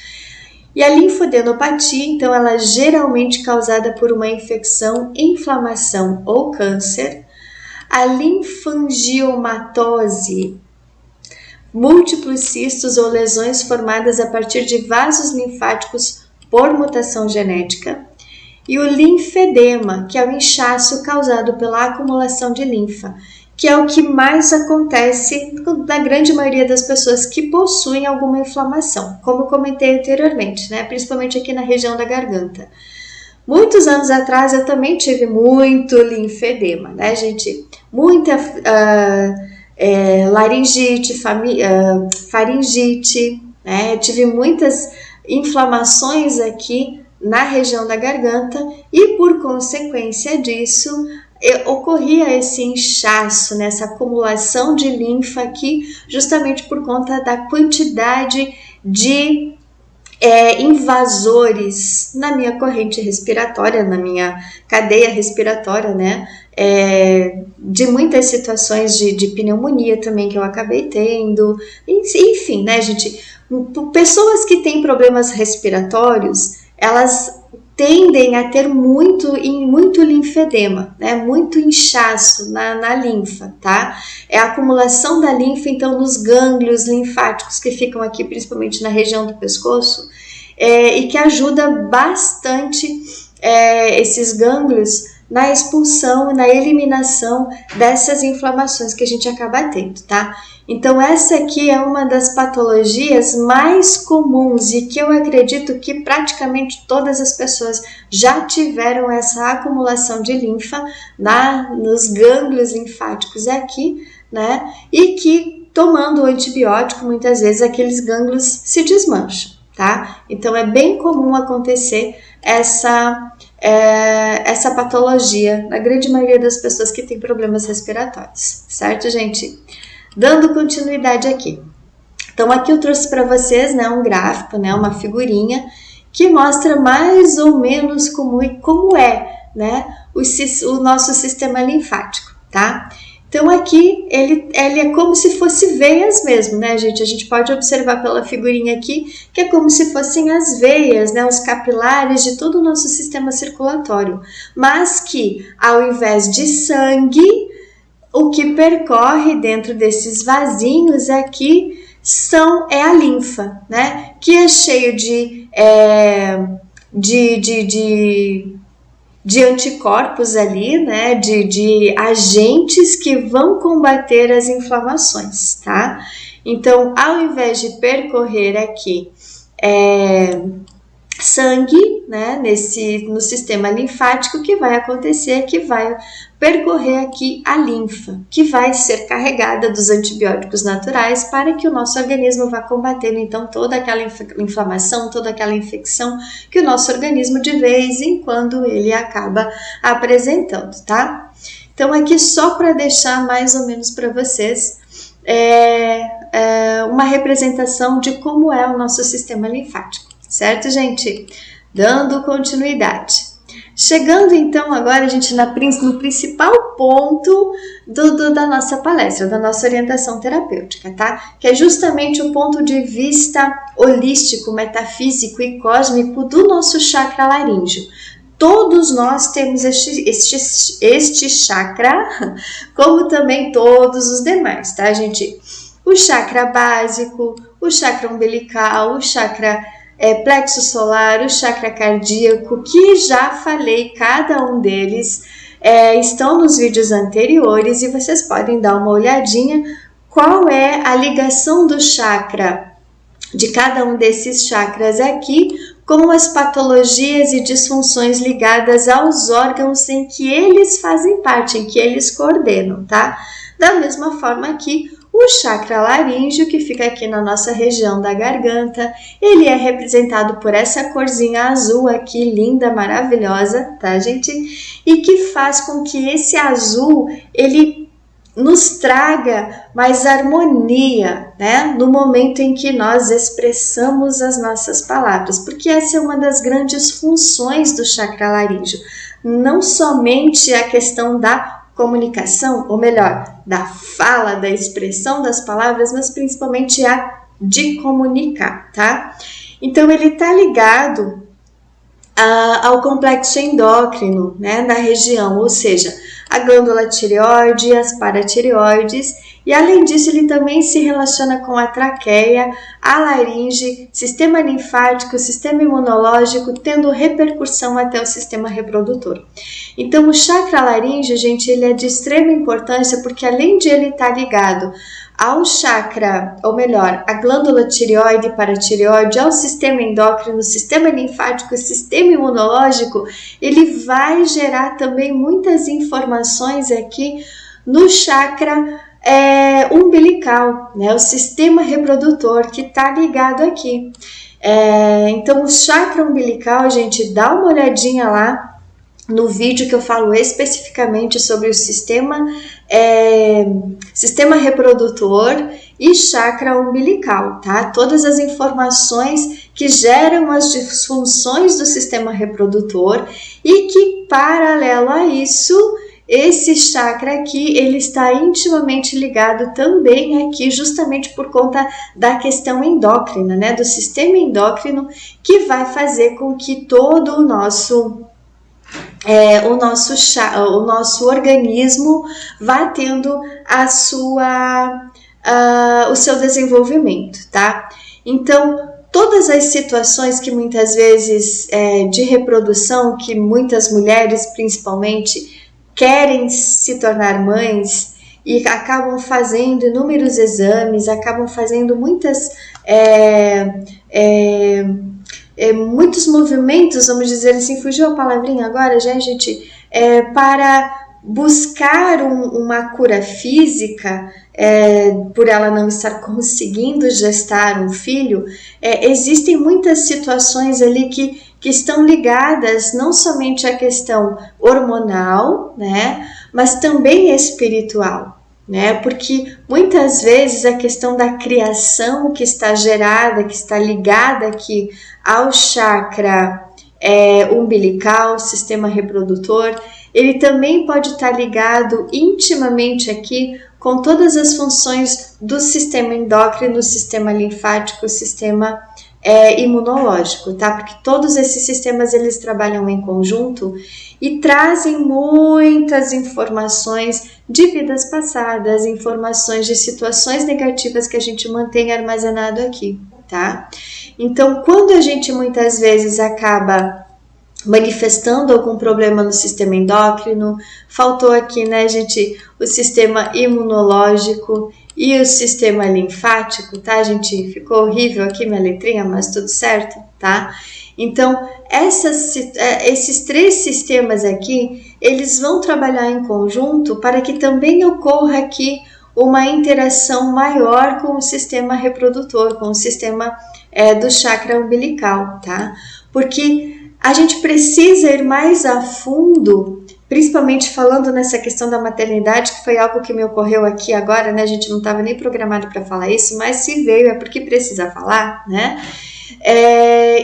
E a linfadenopatia, então, ela é geralmente causada por uma infecção, inflamação ou câncer. A linfangiomatose, múltiplos cistos ou lesões formadas a partir de vasos linfáticos por mutação genética. E o linfedema, que é o inchaço causado pela acumulação de linfa, que é o que mais acontece na grande maioria das pessoas que possuem alguma inflamação, como eu comentei anteriormente, né? Principalmente aqui na região da garganta. Muitos anos atrás eu também tive muito linfedema, né, gente? Muita laringite, faringite, né? Eu tive muitas inflamações aqui na região da garganta e por consequência disso ocorria esse inchaço, essa acumulação de linfa aqui, justamente por conta da quantidade de invasores na minha corrente respiratória, na minha cadeia respiratória, né? De muitas situações de pneumonia também que eu acabei tendo, enfim, né, gente? Pessoas que têm problemas respiratórios, elas tendem a ter muito linfedema, né? Muito inchaço na linfa, tá? É a acumulação da linfa, então, nos gânglios linfáticos que ficam aqui, principalmente na região do pescoço, e que ajuda bastante esses gânglios na expulsão e na eliminação dessas inflamações que a gente acaba tendo, tá? Então, essa aqui é uma das patologias mais comuns e que eu acredito que praticamente todas as pessoas já tiveram essa acumulação de linfa nos gânglios linfáticos aqui, né? E que tomando o antibiótico, muitas vezes aqueles gânglios se desmancham, tá? Então, é bem comum acontecer essa patologia na grande maioria das pessoas que têm problemas respiratórios, certo, gente? Dando continuidade aqui. Então, aqui eu trouxe para vocês, né, um gráfico, né, uma figurinha que mostra mais ou menos como é, né, o nosso sistema linfático, tá? Então, aqui ele é como se fosse veias mesmo, né, gente? A gente pode observar pela figurinha aqui que é como se fossem as veias, né, os capilares de todo o nosso sistema circulatório, mas que ao invés de sangue, o que percorre dentro desses vasinhos aqui é a linfa, né? Que é cheio de anticorpos ali, né? De agentes que vão combater as inflamações, tá? Então, ao invés de percorrer aqui sangue, né, no sistema linfático, o que vai acontecer é que vai percorrer aqui a linfa, que vai ser carregada dos antibióticos naturais para que o nosso organismo vá combatendo então toda aquela inflamação, toda aquela infecção que o nosso organismo de vez em quando ele acaba apresentando, tá? Então aqui só para deixar mais ou menos para vocês uma representação de como é o nosso sistema linfático. Certo, gente? Dando continuidade. Chegando então agora, gente, no principal ponto da nossa palestra, da nossa orientação terapêutica, tá? Que é justamente o ponto de vista holístico, metafísico e cósmico do nosso chakra laríngeo. Todos nós temos este chakra, como também todos os demais, tá, gente? O chakra básico, o chakra umbilical, o chakra plexo solar, o chakra cardíaco, que já falei, cada um deles estão nos vídeos anteriores e vocês podem dar uma olhadinha qual é a ligação do chakra, de cada um desses chakras aqui, com as patologias e disfunções ligadas aos órgãos em que eles fazem parte, em que eles coordenam, tá? Da mesma forma que o O chakra laríngeo, que fica aqui na nossa região da garganta, ele é representado por essa corzinha azul aqui, linda, maravilhosa, tá, gente? E que faz com que esse azul, ele nos traga mais harmonia, né? No momento em que nós expressamos as nossas palavras, porque essa é uma das grandes funções do chakra laríngeo. Não somente a questão da comunicação, ou melhor, da fala, da expressão das palavras, mas principalmente a de comunicar, tá? Então, ele está ligado ao complexo endócrino, né, da região, ou seja, a glândula tireoide, as paratireoides, e além disso ele também se relaciona com a traqueia, a laringe, sistema linfático, sistema imunológico, tendo repercussão até o sistema reprodutor. Então o chakra laríngeo, gente, ele é de extrema importância porque além de ele estar ligado ao chakra, ou melhor, a glândula tireoide e paratireoide, ao sistema endócrino, sistema linfático, sistema imunológico, ele vai gerar também muitas informações aqui no chakra umbilical, né? O sistema reprodutor que está ligado aqui. Então, o chakra umbilical, gente, dá uma olhadinha lá no vídeo que eu falo especificamente sobre o sistema reprodutor e chakra umbilical, tá? Todas as informações que geram as disfunções do sistema reprodutor e que, paralelo a isso, esse chakra aqui, ele está intimamente ligado também aqui, justamente por conta da questão endócrina, né? Do sistema endócrino, que vai fazer com que todo o nosso organismo vá tendo o seu desenvolvimento, tá? Então, todas as situações que muitas vezes de reprodução, que muitas mulheres principalmente querem se tornar mães e acabam fazendo inúmeros exames, acabam fazendo muitos movimentos, vamos dizer assim, fugiu a palavrinha agora, já, gente, para buscar uma cura física, por ela não estar conseguindo gestar um filho, existem muitas situações ali que estão ligadas não somente à questão hormonal, né, mas também espiritual. Né? Porque muitas vezes a questão da criação que está gerada, que está ligada aqui ao chakra umbilical, sistema reprodutor, ele também pode estar ligado intimamente aqui com todas as funções do sistema endócrino, sistema linfático, sistema imunológico, tá? Porque todos esses sistemas eles trabalham em conjunto e trazem muitas informações de vidas passadas, informações de situações negativas que a gente mantém armazenado aqui, tá? Então, quando a gente muitas vezes acaba manifestando algum problema no sistema endócrino, faltou aqui, né, gente, o sistema imunológico e o sistema linfático, tá, gente? Ficou horrível aqui minha letrinha, mas tudo certo, tá? Então, esses três sistemas aqui, eles vão trabalhar em conjunto para que também ocorra aqui uma interação maior com o sistema reprodutor, com o sistema do chakra umbilical, tá? Porque a gente precisa ir mais a fundo, principalmente falando nessa questão da maternidade, que foi algo que me ocorreu aqui agora, né? A gente não estava nem programado para falar isso, mas se veio é porque precisa falar, né?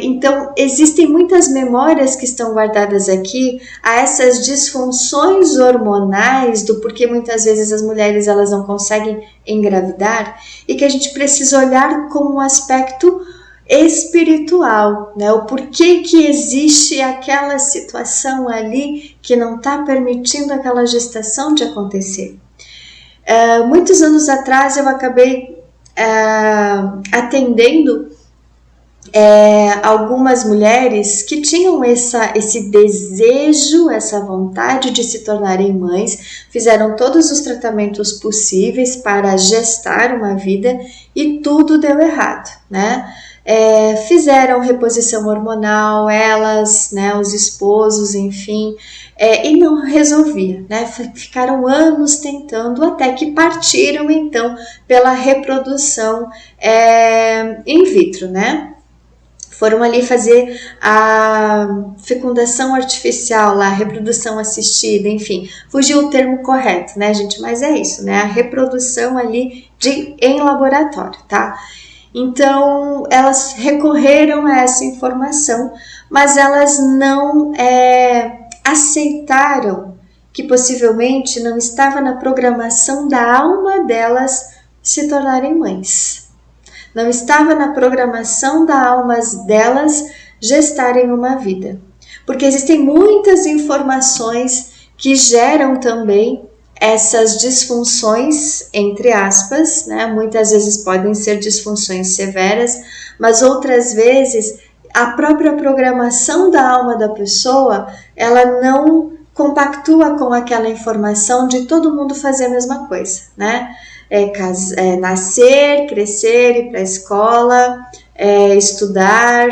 Então, existem muitas memórias que estão guardadas aqui a essas disfunções hormonais do porquê muitas vezes as mulheres elas não conseguem engravidar e que a gente precisa olhar como um aspecto espiritual, né? O porquê que existe aquela situação ali que não está permitindo aquela gestação de acontecer. Muitos anos atrás eu acabei atendendo algumas mulheres que tinham esse desejo, essa vontade de se tornarem mães, fizeram todos os tratamentos possíveis para gestar uma vida e tudo deu errado, né? fizeram reposição hormonal, elas, né, os esposos, enfim, e não resolvia, né? Ficaram anos tentando até que partiram então pela reprodução in vitro, né? Foram ali fazer a fecundação artificial, lá, a reprodução assistida, enfim, fugiu o termo correto, né, gente? Mas é isso, né? A reprodução ali em laboratório, tá? Então, elas recorreram a essa informação, mas elas não aceitaram que possivelmente não estava na programação da alma delas se tornarem mães. Não estava na programação da alma delas gestarem uma vida. Porque existem muitas informações que geram também essas disfunções, entre aspas, né? Muitas vezes podem ser disfunções severas, mas outras vezes a própria programação da alma da pessoa, ela não compactua com aquela informação de todo mundo fazer a mesma coisa, né? Nascer, crescer, ir para a escola, estudar,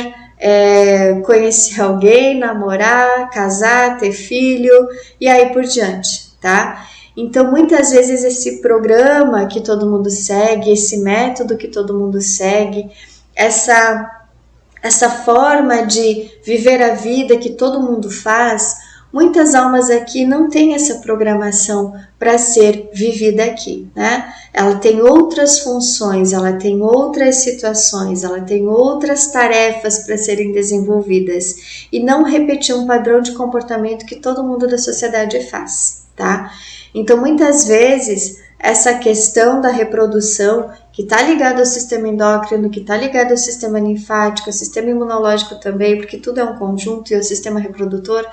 conhecer alguém, namorar, casar, ter filho e aí por diante, tá? Então, muitas vezes esse programa que todo mundo segue, esse método que todo mundo segue, essa forma de viver a vida que todo mundo faz, muitas almas aqui não têm essa programação para ser vivida aqui, né? Ela tem outras funções, ela tem outras situações, ela tem outras tarefas para serem desenvolvidas e não repetir um padrão de comportamento que todo mundo da sociedade faz, tá? Então, muitas vezes, essa questão da reprodução, que está ligada ao sistema endócrino, que está ligada ao sistema linfático, ao sistema imunológico também, porque tudo é um conjunto, e o sistema reprodutor,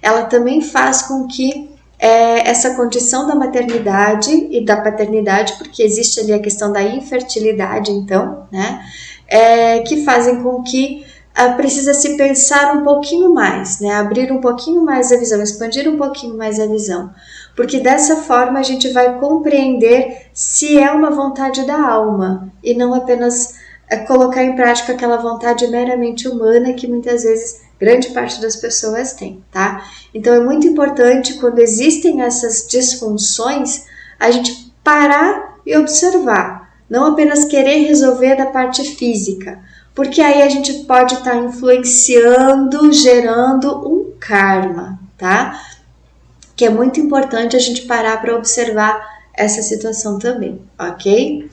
ela também faz com que essa condição da maternidade e da paternidade, porque existe ali a questão da infertilidade, então, né, que fazem com que precisa se pensar um pouquinho mais, né, abrir um pouquinho mais a visão, expandir um pouquinho mais a visão, porque dessa forma a gente vai compreender se é uma vontade da alma e não apenas colocar em prática aquela vontade meramente humana que muitas vezes grande parte das pessoas tem, tá? Então é muito importante quando existem essas disfunções a gente parar e observar, não apenas querer resolver da parte física, porque aí a gente pode estar influenciando, gerando um karma, tá? Que é muito importante a gente parar para observar essa situação também, ok?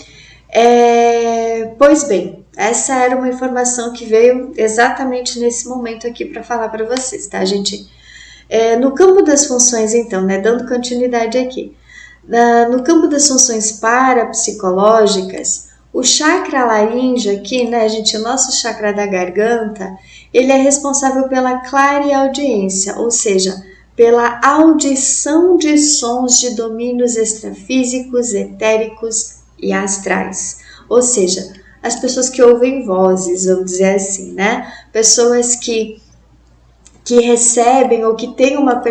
Pois bem, essa era uma informação que veio exatamente nesse momento aqui para falar para vocês, tá, gente? No campo das funções, então, né, dando continuidade aqui, no campo das funções parapsicológicas, o chakra laríngeo aqui, né, gente, o nosso chakra da garganta, ele é responsável pela clareaudiência, ou seja, pela audição de sons de domínios extrafísicos, etéricos e astrais. Ou seja, as pessoas que ouvem vozes, vamos dizer assim, né? Pessoas que recebem ou que têm uma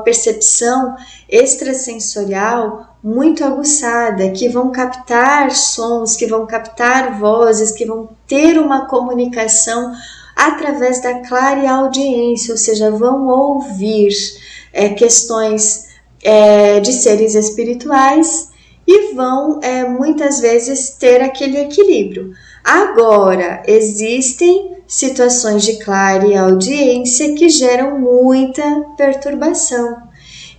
percepção extrasensorial muito aguçada, que vão captar sons, que vão captar vozes, que vão ter uma comunicação através da clareaudiência, ou seja, vão ouvir questões de seres espirituais e vão muitas vezes ter aquele equilíbrio. Agora, existem situações de clareaudiência que geram muita perturbação.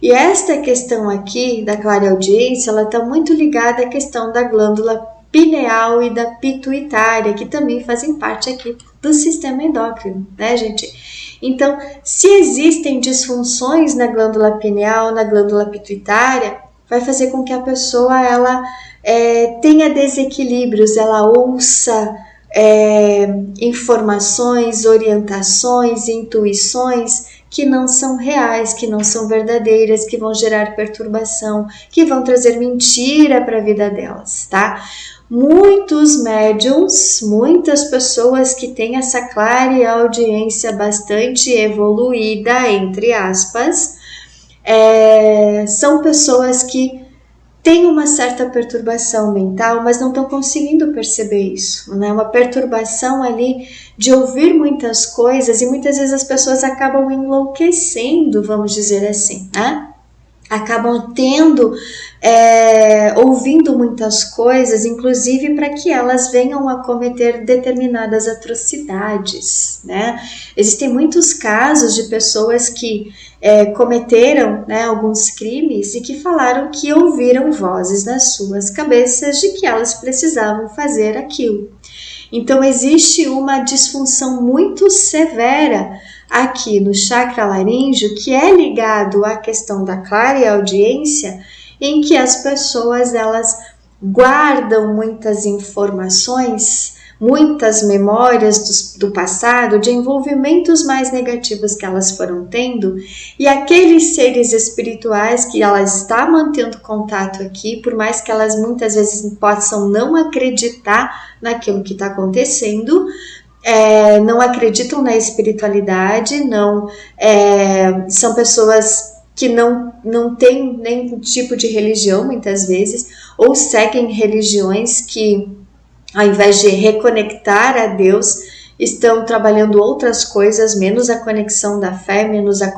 E esta questão aqui da clareaudiência, ela está muito ligada à questão da glândula pineal e da pituitária, que também fazem parte aqui do sistema endócrino, né, gente? Então, se existem disfunções na glândula pineal, na glândula pituitária, vai fazer com que a pessoa ela tenha desequilíbrios, ela ouça informações, orientações, intuições que não são reais, que não são verdadeiras, que vão gerar perturbação, que vão trazer mentira para a vida delas, tá? Muitos médiums, muitas pessoas que têm essa clareaudiência bastante evoluída, entre aspas, são pessoas que tem uma certa perturbação mental, mas não estão conseguindo perceber isso, né? Uma perturbação ali de ouvir muitas coisas, e muitas vezes as pessoas acabam enlouquecendo, vamos dizer assim, né? Acabam ouvindo muitas coisas, inclusive para que elas venham a cometer determinadas atrocidades, né? Existem muitos casos de pessoas que cometeram, né, alguns crimes e que falaram que ouviram vozes nas suas cabeças de que elas precisavam fazer aquilo. Então existe uma disfunção muito severa aqui no chakra laríngeo, que é ligado à questão da clareaudiência, em que as pessoas elas guardam muitas informações, muitas memórias do passado, de envolvimentos mais negativos que elas foram tendo, e aqueles seres espirituais que ela está mantendo contato aqui, por mais que elas muitas vezes possam não acreditar naquilo que está acontecendo, não acreditam na espiritualidade, são pessoas que não têm nenhum tipo de religião muitas vezes, ou seguem religiões que, ao invés de reconectar a Deus, estão trabalhando outras coisas, menos a conexão da fé, menos a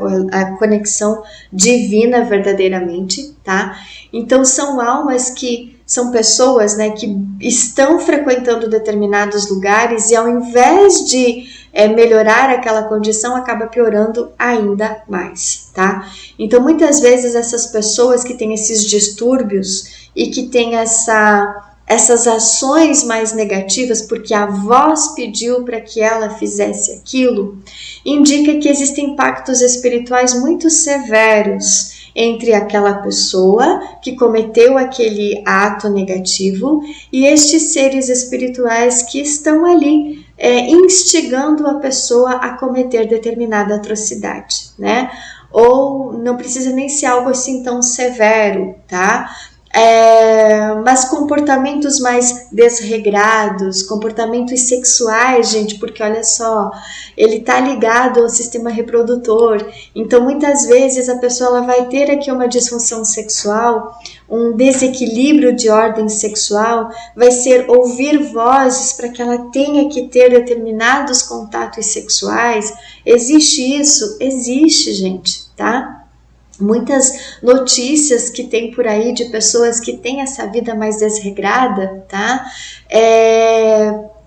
conexão divina verdadeiramente, tá? Então são almas que são pessoas, né, que estão frequentando determinados lugares e ao invés de melhorar aquela condição, acaba piorando ainda mais, tá? Então muitas vezes essas pessoas que têm esses distúrbios e que têm essas ações mais negativas, porque a voz pediu para que ela fizesse aquilo, indica que existem pactos espirituais muito severos entre aquela pessoa que cometeu aquele ato negativo e estes seres espirituais que estão ali instigando a pessoa a cometer determinada atrocidade, né? Ou não precisa nem ser algo assim tão severo, tá? Mas comportamentos mais desregrados, comportamentos sexuais, gente, porque olha só, ele tá ligado ao sistema reprodutor, então muitas vezes a pessoa ela vai ter aqui uma disfunção sexual, um desequilíbrio de ordem sexual, vai ser ouvir vozes para que ela tenha que ter determinados contatos sexuais. Existe isso? Existe, gente, tá? Muitas notícias que tem por aí de pessoas que têm essa vida mais desregrada, tá?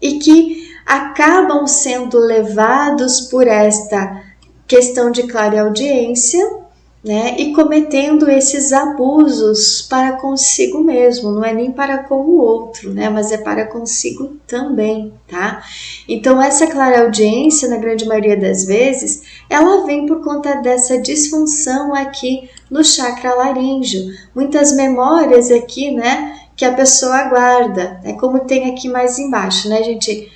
E que acabam sendo levados por esta questão de clareaudiência, né? E cometendo esses abusos para consigo mesmo, não é nem para com o outro, né? Mas é para consigo também, tá? Então essa clareaudiência, na grande maioria das vezes, ela vem por conta dessa disfunção aqui no chakra laríngeo. Muitas memórias aqui, né? Que a pessoa guarda, né? Como tem aqui mais embaixo, né, gente?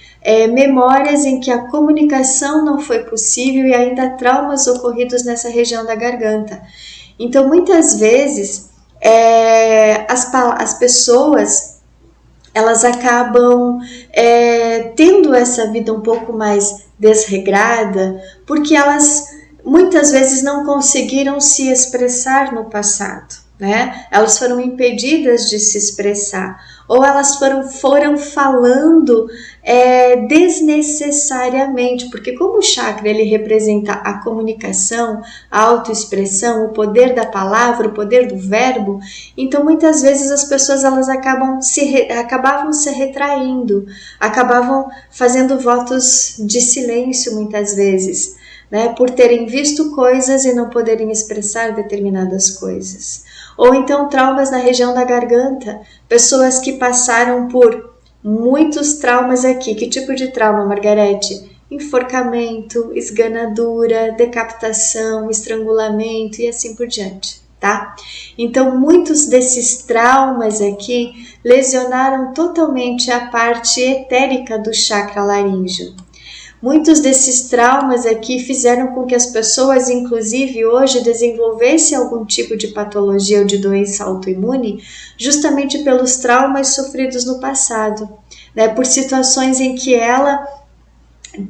Memórias em que a comunicação não foi possível e ainda traumas ocorridos nessa região da garganta. Então, muitas vezes, as pessoas elas acabam tendo essa vida um pouco mais desregrada porque elas muitas vezes não conseguiram se expressar no passado, né? Elas foram impedidas de se expressar ou elas foram falando desnecessariamente, porque como o chakra ele representa a comunicação, a autoexpressão, o poder da palavra, o poder do verbo, então muitas vezes as pessoas elas acabavam se retraindo, acabavam fazendo votos de silêncio muitas vezes, né, por terem visto coisas e não poderem expressar determinadas coisas. Ou então traumas na região da garganta, pessoas que passaram por muitos traumas aqui. Que tipo de trauma, Margarete? Enforcamento, esganadura, decapitação, estrangulamento e assim por diante, tá? Então, muitos desses traumas aqui lesionaram totalmente a parte etérica do chakra laríngeo. Muitos desses traumas aqui fizeram com que as pessoas, inclusive hoje, desenvolvessem algum tipo de patologia ou de doença autoimune, justamente pelos traumas sofridos no passado, né? Por situações em que ela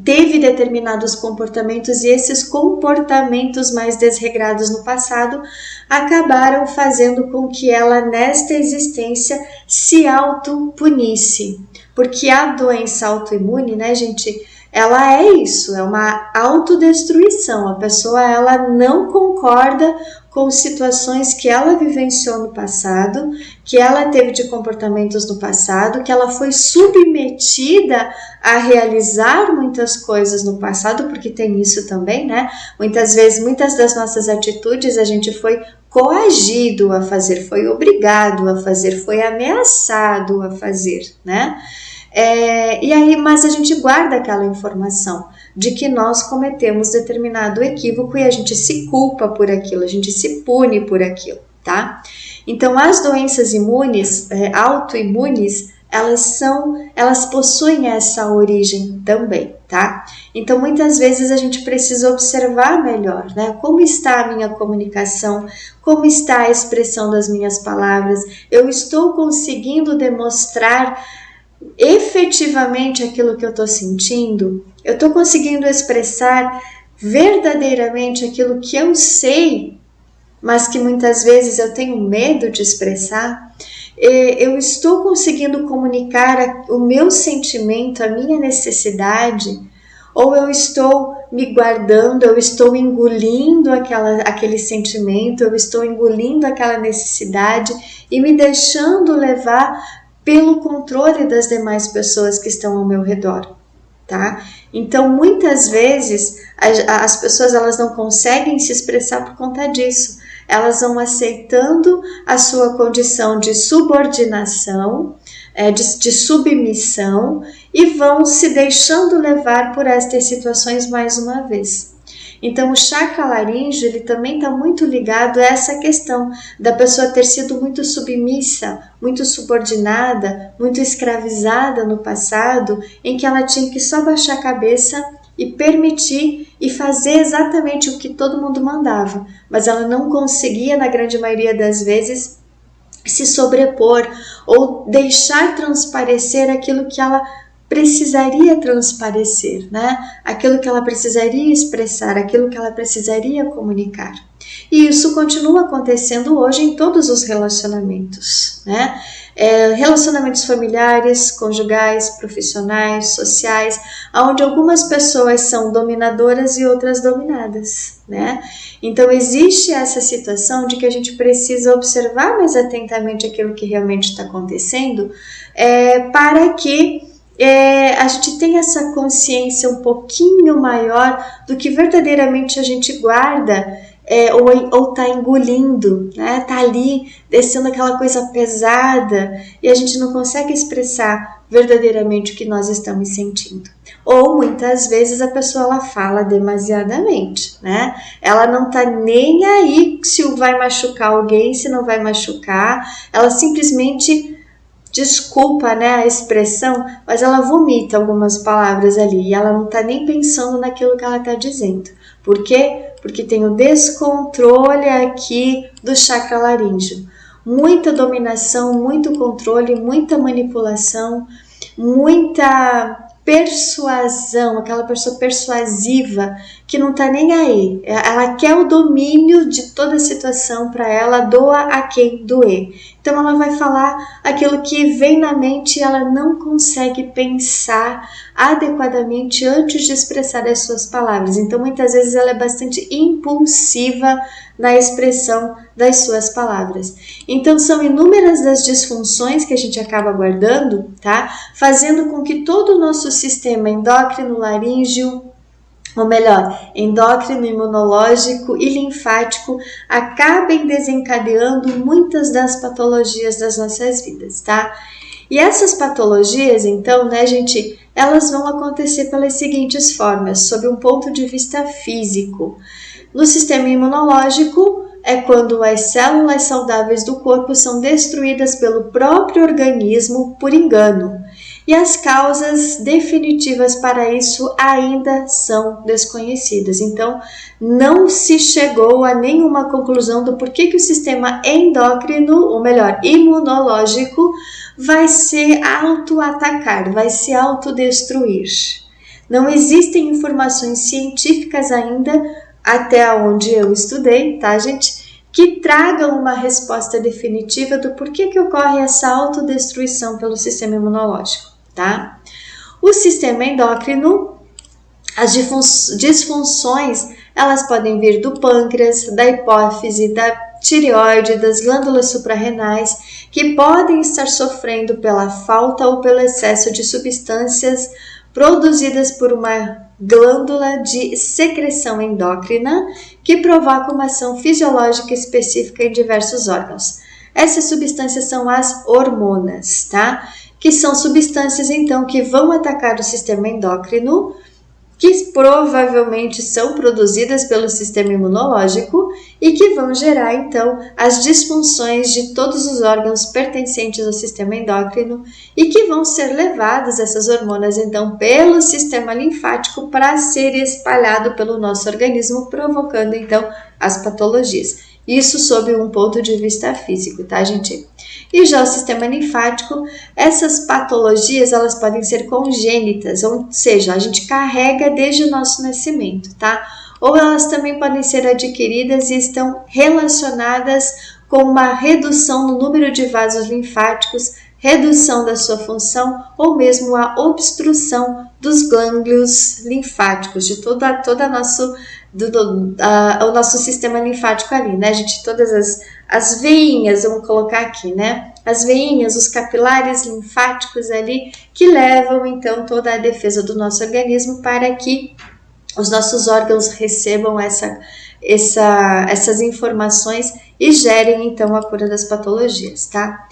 teve determinados comportamentos e esses comportamentos mais desregrados no passado acabaram fazendo com que ela, nesta existência, se autopunisse. Porque a doença autoimune, né, gente, ela é isso, é uma autodestruição. A pessoa, ela não concorda com situações que ela vivenciou no passado, que ela teve de comportamentos no passado, que ela foi submetida a realizar muitas coisas no passado, porque tem isso também, né? Muitas vezes, muitas das nossas atitudes a gente foi coagido a fazer, foi obrigado a fazer, foi ameaçado a fazer, né? E aí, mas a gente guarda aquela informação de que nós cometemos determinado equívoco e a gente se culpa por aquilo, a gente se pune por aquilo, tá? Então, as doenças imunes, autoimunes, elas possuem essa origem também, tá? Então, muitas vezes a gente precisa observar melhor, né? Como está a minha comunicação, como está a expressão das minhas palavras, eu estou conseguindo demonstrar efetivamente aquilo que eu estou sentindo, eu estou conseguindo expressar verdadeiramente aquilo que eu sei, mas que muitas vezes eu tenho medo de expressar, eu estou conseguindo comunicar o meu sentimento, a minha necessidade, ou eu estou me guardando, eu estou engolindo aquele sentimento, eu estou engolindo aquela necessidade e me deixando levar pelo controle das demais pessoas que estão ao meu redor, tá? Então, muitas vezes, as pessoas elas não conseguem se expressar por conta disso. Elas vão aceitando a sua condição de subordinação, de submissão, e vão se deixando levar por estas situações mais uma vez. Então, o chakra laríngeo, ele também está muito ligado a essa questão da pessoa ter sido muito submissa, muito subordinada, muito escravizada no passado, em que ela tinha que só baixar a cabeça e permitir e fazer exatamente o que todo mundo mandava, mas ela não conseguia, na grande maioria das vezes, se sobrepor ou deixar transparecer aquilo que ela precisaria transparecer, né? Aquilo que ela precisaria expressar, aquilo que ela precisaria comunicar. E isso continua acontecendo hoje em todos os relacionamentos, né? Relacionamentos familiares, conjugais, profissionais, sociais, onde algumas pessoas são dominadoras e outras dominadas, né? Então existe essa situação de que a gente precisa observar mais atentamente aquilo que realmente está acontecendo, para que a gente tem essa consciência um pouquinho maior do que verdadeiramente a gente guarda ou tá engolindo, né? Tá ali descendo aquela coisa pesada e a gente não consegue expressar verdadeiramente o que nós estamos sentindo. Ou muitas vezes a pessoa ela fala demasiadamente, né? Ela não tá nem aí se vai machucar alguém, se não vai machucar, ela simplesmente desculpa, né, a expressão, mas ela vomita algumas palavras ali e ela não tá nem pensando naquilo que ela tá dizendo. Por quê? Porque tem o descontrole aqui do chakra laríngeo. Muita dominação, muito controle, muita manipulação, muita persuasão, aquela pessoa persuasiva que não tá nem aí. Ela quer o domínio de toda a situação para ela, doa a quem doer. Então ela vai falar aquilo que vem na mente e ela não consegue pensar adequadamente antes de expressar as suas palavras. Então muitas vezes ela é bastante impulsiva na expressão das suas palavras. Então são inúmeras as disfunções que a gente acaba guardando, tá? Fazendo com que todo o nosso sistema endócrino, laríngeo, ou melhor, endócrino, imunológico e linfático acabem desencadeando muitas das patologias das nossas vidas, tá? E essas patologias, então, né, gente, elas vão acontecer pelas seguintes formas, sob um ponto de vista físico. No sistema imunológico, é quando as células saudáveis do corpo são destruídas pelo próprio organismo por engano. E as causas definitivas para isso ainda são desconhecidas. Então, não se chegou a nenhuma conclusão do porquê que o sistema endócrino, ou melhor, imunológico, vai se auto-atacar, vai se autodestruir. Não existem informações científicas ainda, até onde eu estudei, tá, gente? Que tragam uma resposta definitiva do porquê que ocorre essa autodestruição pelo sistema imunológico, tá? O sistema endócrino, as disfunções, elas podem vir do pâncreas, da hipófise, da tireoide, das glândulas suprarrenais, que podem estar sofrendo pela falta ou pelo excesso de substâncias produzidas por uma glândula de secreção endócrina que provoca uma ação fisiológica específica em diversos órgãos. Essas substâncias são as hormonas, tá? Que são substâncias, então, que vão atacar o sistema endócrino, que provavelmente são produzidas pelo sistema imunológico e que vão gerar, então, as disfunções de todos os órgãos pertencentes ao sistema endócrino e que vão ser levadas, essas hormonas, então, pelo sistema linfático para ser espalhado pelo nosso organismo, provocando, então, as patologias. Isso sob um ponto de vista físico, tá, gente? E já o sistema linfático, essas patologias, elas podem ser congênitas, ou seja, a gente carrega desde o nosso nascimento, tá? Ou elas também podem ser adquiridas e estão relacionadas com uma redução no número de vasos linfáticos, redução da sua função ou mesmo a obstrução dos gânglios linfáticos, de todo o nosso sistema linfático ali, né, gente? Todas as veinhas, vamos colocar aqui, né? As veinhas, os capilares linfáticos ali que levam então toda a defesa do nosso organismo para que os nossos órgãos recebam essas informações e gerem então a cura das patologias, tá?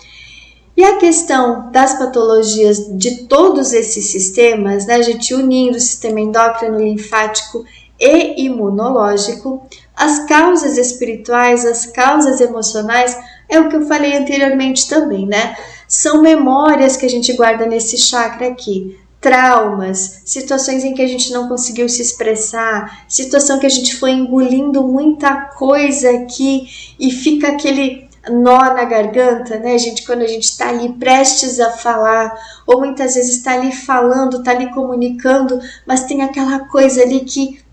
E a questão das patologias de todos esses sistemas, né, a gente unindo o sistema endócrino, linfático e imunológico, as causas espirituais, as causas emocionais, é o que eu falei anteriormente também, né? São memórias que a gente guarda nesse chakra aqui, traumas, situações em que a gente não conseguiu se expressar, situação que a gente foi engolindo muita coisa aqui e fica aquele nó na garganta, né, gente, quando a gente está ali prestes a falar, ou muitas vezes está ali falando, está ali comunicando, mas tem aquela coisa ali que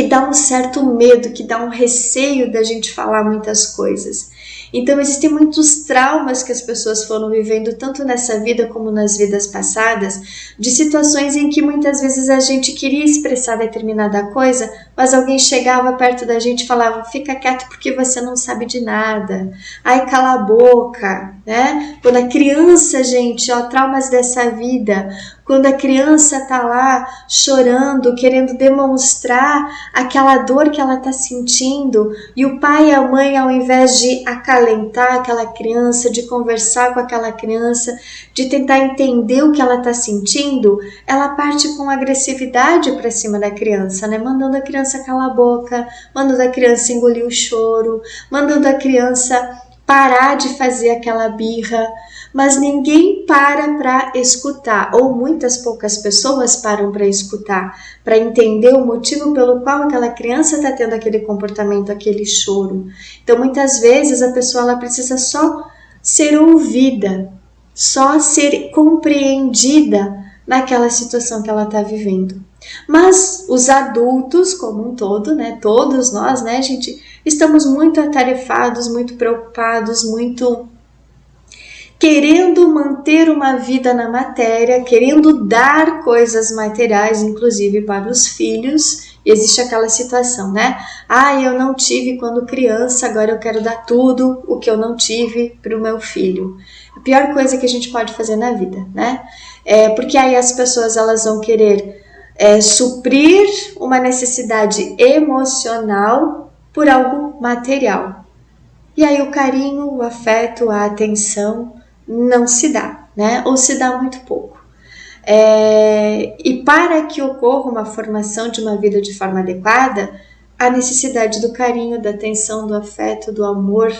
dá um certo medo, que dá um receio da gente falar muitas coisas. Então existem muitos traumas que as pessoas foram vivendo, tanto nessa vida como nas vidas passadas, de situações em que muitas vezes a gente queria expressar determinada coisa, mas alguém chegava perto da gente e falava, fica quieto porque você não sabe de nada, ai, cala a boca, né? Quando a criança, gente, ó, traumas dessa vida, quando a criança tá lá chorando, querendo demonstrar aquela dor que ela tá sentindo, e o pai e a mãe, ao invés de acalentar aquela criança, de conversar com aquela criança, de tentar entender o que ela tá sentindo, ela parte com agressividade para cima da criança, né? Mandando a criança calar a boca, mandando a criança engolir o choro, mandando a criança parar de fazer aquela birra, mas ninguém para escutar, ou muitas poucas pessoas param para escutar, para entender o motivo pelo qual aquela criança está tendo aquele comportamento, aquele choro. Então, muitas vezes, a pessoa ela precisa só ser ouvida, só ser compreendida naquela situação que ela está vivendo. Mas os adultos, como um todo, né, todos nós, né, gente, estamos muito atarefados, muito preocupados, muito querendo manter uma vida na matéria, querendo dar coisas materiais, inclusive para os filhos. E existe aquela situação, né? Ah, eu não tive quando criança, agora eu quero dar tudo o que eu não tive para o meu filho. A pior coisa que a gente pode fazer na vida, né? Porque aí as pessoas elas vão querer suprir uma necessidade emocional por algo material. E aí o carinho, o afeto, a atenção não se dá, né? Ou se dá muito pouco. E para que ocorra uma formação de uma vida de forma adequada, a necessidade do carinho, da atenção, do afeto, do amor,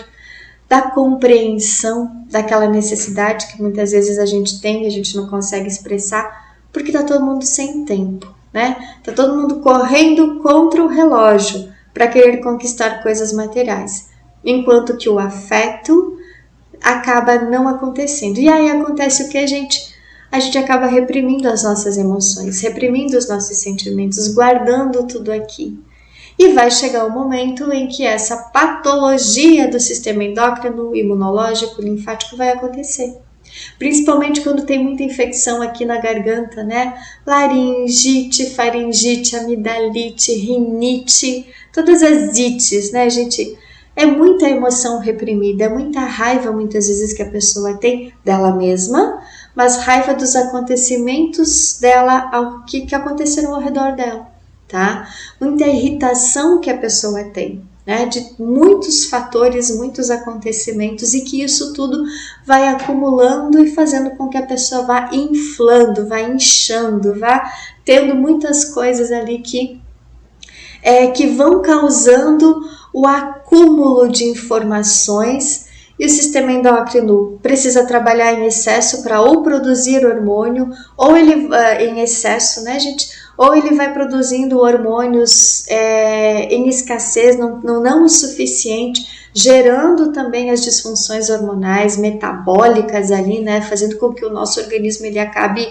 da compreensão daquela necessidade que muitas vezes a gente tem e a gente não consegue expressar, porque tá todo mundo sem tempo, né? Tá todo mundo correndo contra o relógio para querer conquistar coisas materiais, enquanto que o afeto acaba não acontecendo. E aí acontece o que, gente? a gente acaba reprimindo as nossas emoções, reprimindo os nossos sentimentos, guardando tudo aqui. E vai chegar o momento em que essa patologia do sistema endócrino, imunológico, linfático vai acontecer. Principalmente quando tem muita infecção aqui na garganta, né? Laringite, faringite, amidalite, rinite, todas as ites, né, gente? É muita emoção reprimida, é muita raiva muitas vezes que a pessoa tem dela mesma, mas raiva dos acontecimentos dela, que aconteceram ao redor dela, tá? Muita irritação que a pessoa tem, né? De muitos fatores, muitos acontecimentos, e que isso tudo vai acumulando e fazendo com que a pessoa vá inflando, vá inchando, vá tendo muitas coisas ali que vão causando o acúmulo de informações, e o sistema endócrino precisa trabalhar em excesso para ou produzir hormônio, ou ele em excesso, né, gente? Ou ele vai produzindo hormônios em escassez, não o suficiente, gerando também as disfunções hormonais, metabólicas ali, né? Fazendo com que o nosso organismo ele acabe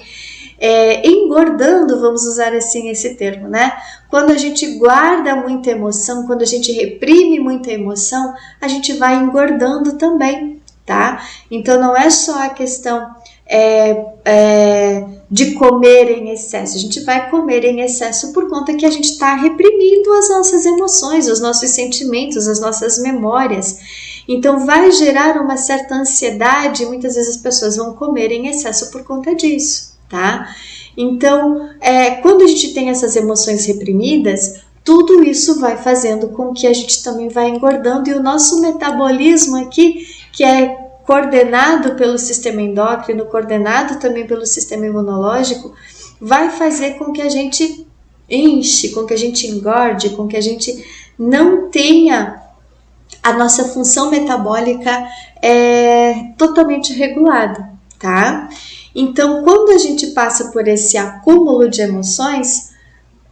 engordando, vamos usar assim esse termo, né? Quando a gente guarda muita emoção, quando a gente reprime muita emoção, a gente vai engordando também, tá? Então não é só a questão de comer em excesso, a gente vai comer em excesso por conta que a gente está reprimindo as nossas emoções, os nossos sentimentos, as nossas memórias. Então vai gerar uma certa ansiedade, muitas vezes as pessoas vão comer em excesso por conta disso. Tá? Então, quando a gente tem essas emoções reprimidas, tudo isso vai fazendo com que a gente também vá engordando, e o nosso metabolismo aqui, que é coordenado pelo sistema endócrino, coordenado também pelo sistema imunológico, vai fazer com que a gente enche, com que a gente engorde, com que a gente não tenha a nossa função metabólica totalmente regulada, tá? Então, quando a gente passa por esse acúmulo de emoções,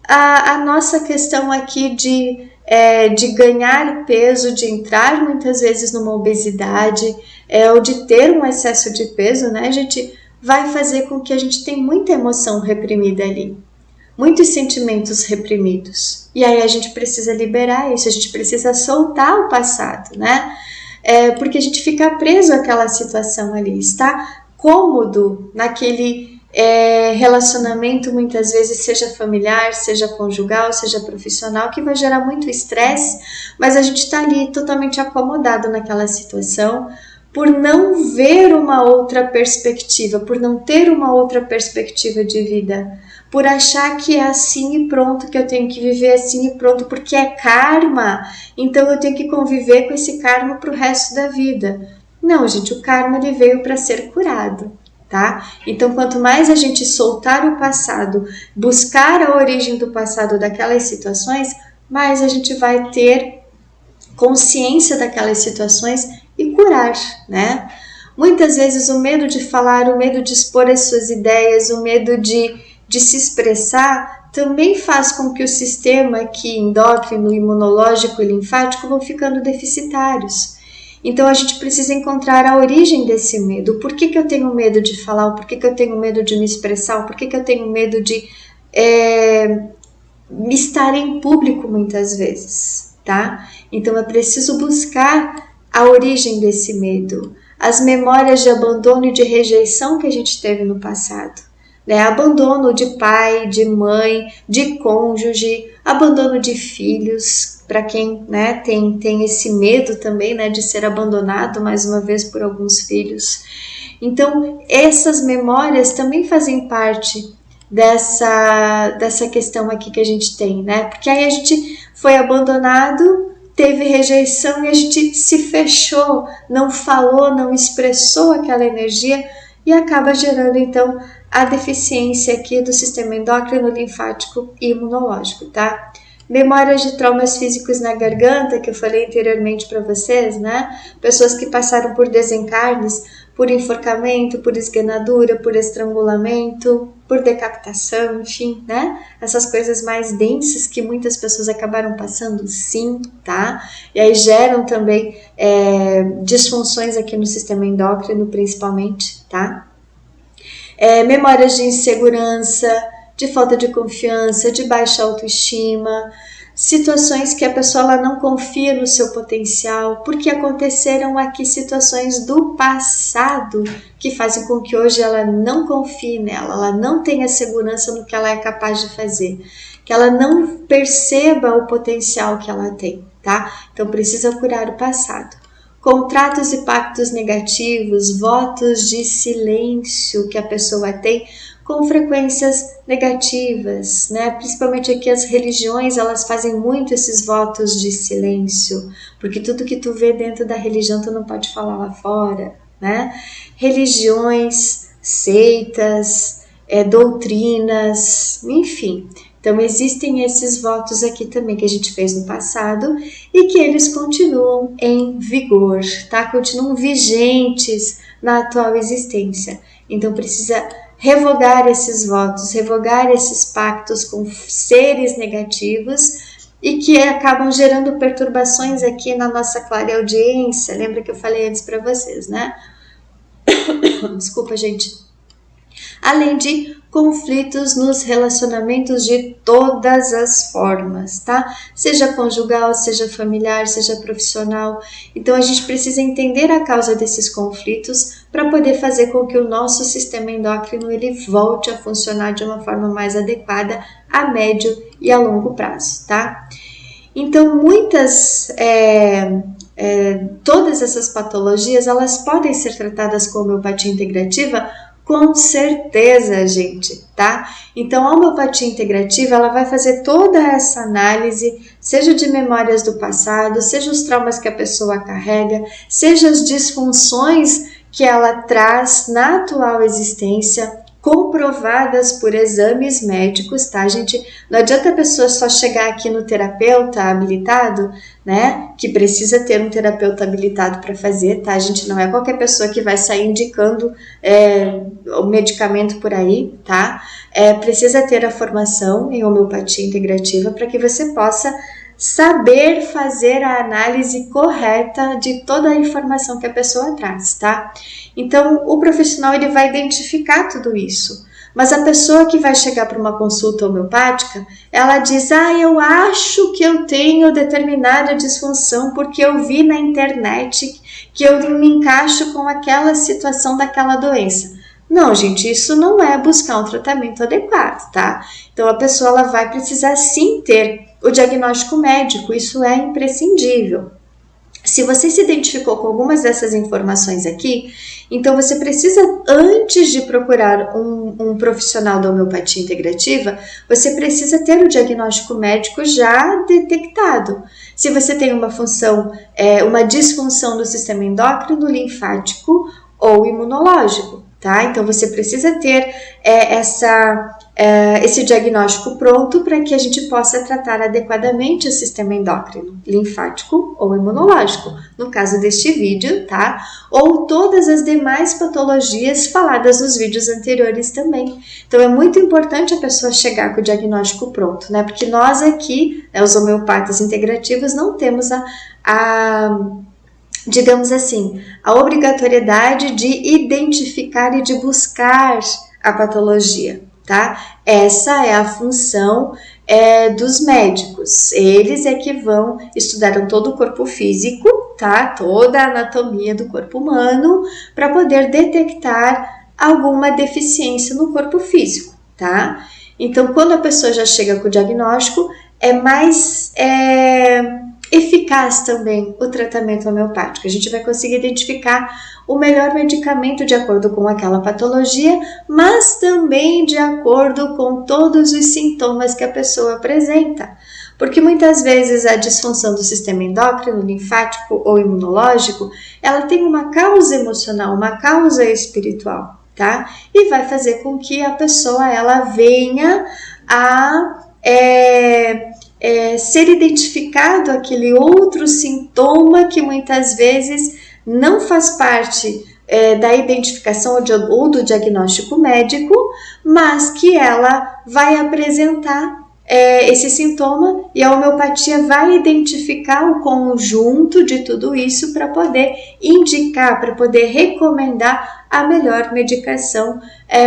a nossa questão aqui de ganhar peso, de entrar muitas vezes numa obesidade, ou de ter um excesso de peso, né, gente, vai fazer com que a gente tenha muita emoção reprimida ali, muitos sentimentos reprimidos. E aí a gente precisa liberar isso, a gente precisa soltar o passado, né? Porque a gente fica preso àquela situação ali, está cômodo naquele relacionamento, muitas vezes, seja familiar, seja conjugal, seja profissional, que vai gerar muito estresse, mas a gente está ali totalmente acomodado naquela situação, por não ver uma outra perspectiva, por não ter uma outra perspectiva de vida, por achar que é assim e pronto, que eu tenho que viver assim e pronto, porque é karma, então eu tenho que conviver com esse karma para o resto da vida. Não, gente, o karma ele veio para ser curado, tá? Então, quanto mais a gente soltar o passado, buscar a origem do passado daquelas situações, mais a gente vai ter consciência daquelas situações e curar, né? Muitas vezes o medo de falar, o medo de expor as suas ideias, o medo de se expressar, também faz com que o sistema aqui endócrino, imunológico e linfático vão ficando deficitários. Então a gente precisa encontrar a origem desse medo. Por que eu tenho medo de falar? Por que eu tenho medo de me expressar? Por que eu tenho medo de estar em público muitas vezes, tá? Então é preciso buscar a origem desse medo, as memórias de abandono e de rejeição que a gente teve no passado. Abandono de pai, de mãe, de cônjuge, abandono de filhos, para quem tem esse medo também de ser abandonado mais uma vez por alguns filhos. Então, essas memórias também fazem parte dessa questão aqui que a gente tem, porque aí a gente foi abandonado, teve rejeição e a gente se fechou, não falou, não expressou aquela energia e acaba gerando então a deficiência aqui do sistema endócrino, linfático e imunológico, tá? Memórias de traumas físicos na garganta, que eu falei anteriormente para vocês, Pessoas que passaram por desencarnes, por enforcamento, por esganadura, por estrangulamento, por decapitação, enfim, Essas coisas mais densas que muitas pessoas acabaram passando, sim, tá? E aí geram também disfunções aqui no sistema endócrino, principalmente, tá? memórias de insegurança, de falta de confiança, de baixa autoestima, situações que a pessoa ela não confia no seu potencial, porque aconteceram aqui situações do passado que fazem com que hoje ela não confie nela, ela não tenha segurança no que ela é capaz de fazer, que ela não perceba o potencial que ela tem, tá? Então precisa curar o passado. Contratos e pactos negativos, votos de silêncio que a pessoa tem com frequências negativas, né? Principalmente aqui as religiões, elas fazem muito esses votos de silêncio, porque tudo que tu vê dentro da religião tu não pode falar lá fora, né? Religiões, seitas, doutrinas, enfim. Então existem esses votos aqui também que a gente fez no passado e que eles continuam em vigor, tá? Continuam vigentes na atual existência. Então precisa revogar esses votos, revogar esses pactos com seres negativos e que acabam gerando perturbações aqui na nossa clareaudiência. Lembra que eu falei antes para vocês, né? Desculpa, gente. Além de conflitos nos relacionamentos de todas as formas, tá? Seja conjugal, seja familiar, seja profissional. Então a gente precisa entender a causa desses conflitos para poder fazer com que o nosso sistema endócrino ele volte a funcionar de uma forma mais adequada a médio e a longo prazo, tá? Então todas essas patologias elas podem ser tratadas com homeopatia integrativa. Com certeza, gente, tá? Então, a homeopatia integrativa, ela vai fazer toda essa análise, seja de memórias do passado, seja os traumas que a pessoa carrega, seja as disfunções que ela traz na atual existência, comprovadas por exames médicos, tá, gente? Não adianta a pessoa só chegar aqui no terapeuta habilitado, né? Que precisa ter um terapeuta habilitado para fazer, tá? A gente não é qualquer pessoa que vai sair indicando o medicamento por aí, tá? Precisa ter a formação em homeopatia integrativa para que você possa saber fazer a análise correta de toda a informação que a pessoa traz, tá? Então, o profissional ele vai identificar tudo isso, mas a pessoa que vai chegar para uma consulta homeopática, ela diz, eu acho que eu tenho determinada disfunção porque eu vi na internet que eu me encaixo com aquela situação daquela doença. Não, gente, isso não é buscar um tratamento adequado, tá? Então, a pessoa ela vai precisar sim ter o diagnóstico médico, isso é imprescindível. Se você se identificou com algumas dessas informações aqui, então você precisa, antes de procurar um profissional da homeopatia integrativa, você precisa ter o diagnóstico médico já detectado. Se você tem uma uma disfunção do sistema endócrino, linfático ou imunológico, tá? Então você precisa ter esse diagnóstico pronto para que a gente possa tratar adequadamente o sistema endócrino, linfático ou imunológico, no caso deste vídeo, tá? Ou todas as demais patologias faladas nos vídeos anteriores também. Então é muito importante a pessoa chegar com o diagnóstico pronto, né? Porque nós aqui, os homeopatas integrativos, não temos digamos assim, a obrigatoriedade de identificar e de buscar a patologia, tá? Essa é a função dos médicos. Eles é que estudaram todo o corpo físico, tá? Toda a anatomia do corpo humano para poder detectar alguma deficiência no corpo físico, tá? Então, quando a pessoa já chega com o diagnóstico, é mais eficaz também o tratamento homeopático. A gente vai conseguir identificar o melhor medicamento de acordo com aquela patologia, mas também de acordo com todos os sintomas que a pessoa apresenta. Porque muitas vezes a disfunção do sistema endócrino, linfático ou imunológico, ela tem uma causa emocional, uma causa espiritual, tá? E vai fazer com que a pessoa ela venha a ser identificado aquele outro sintoma que muitas vezes não faz parte da identificação ou do diagnóstico médico, mas que ela vai apresentar esse sintoma e a homeopatia vai identificar o conjunto de tudo isso para poder indicar, para poder recomendar a melhor medicação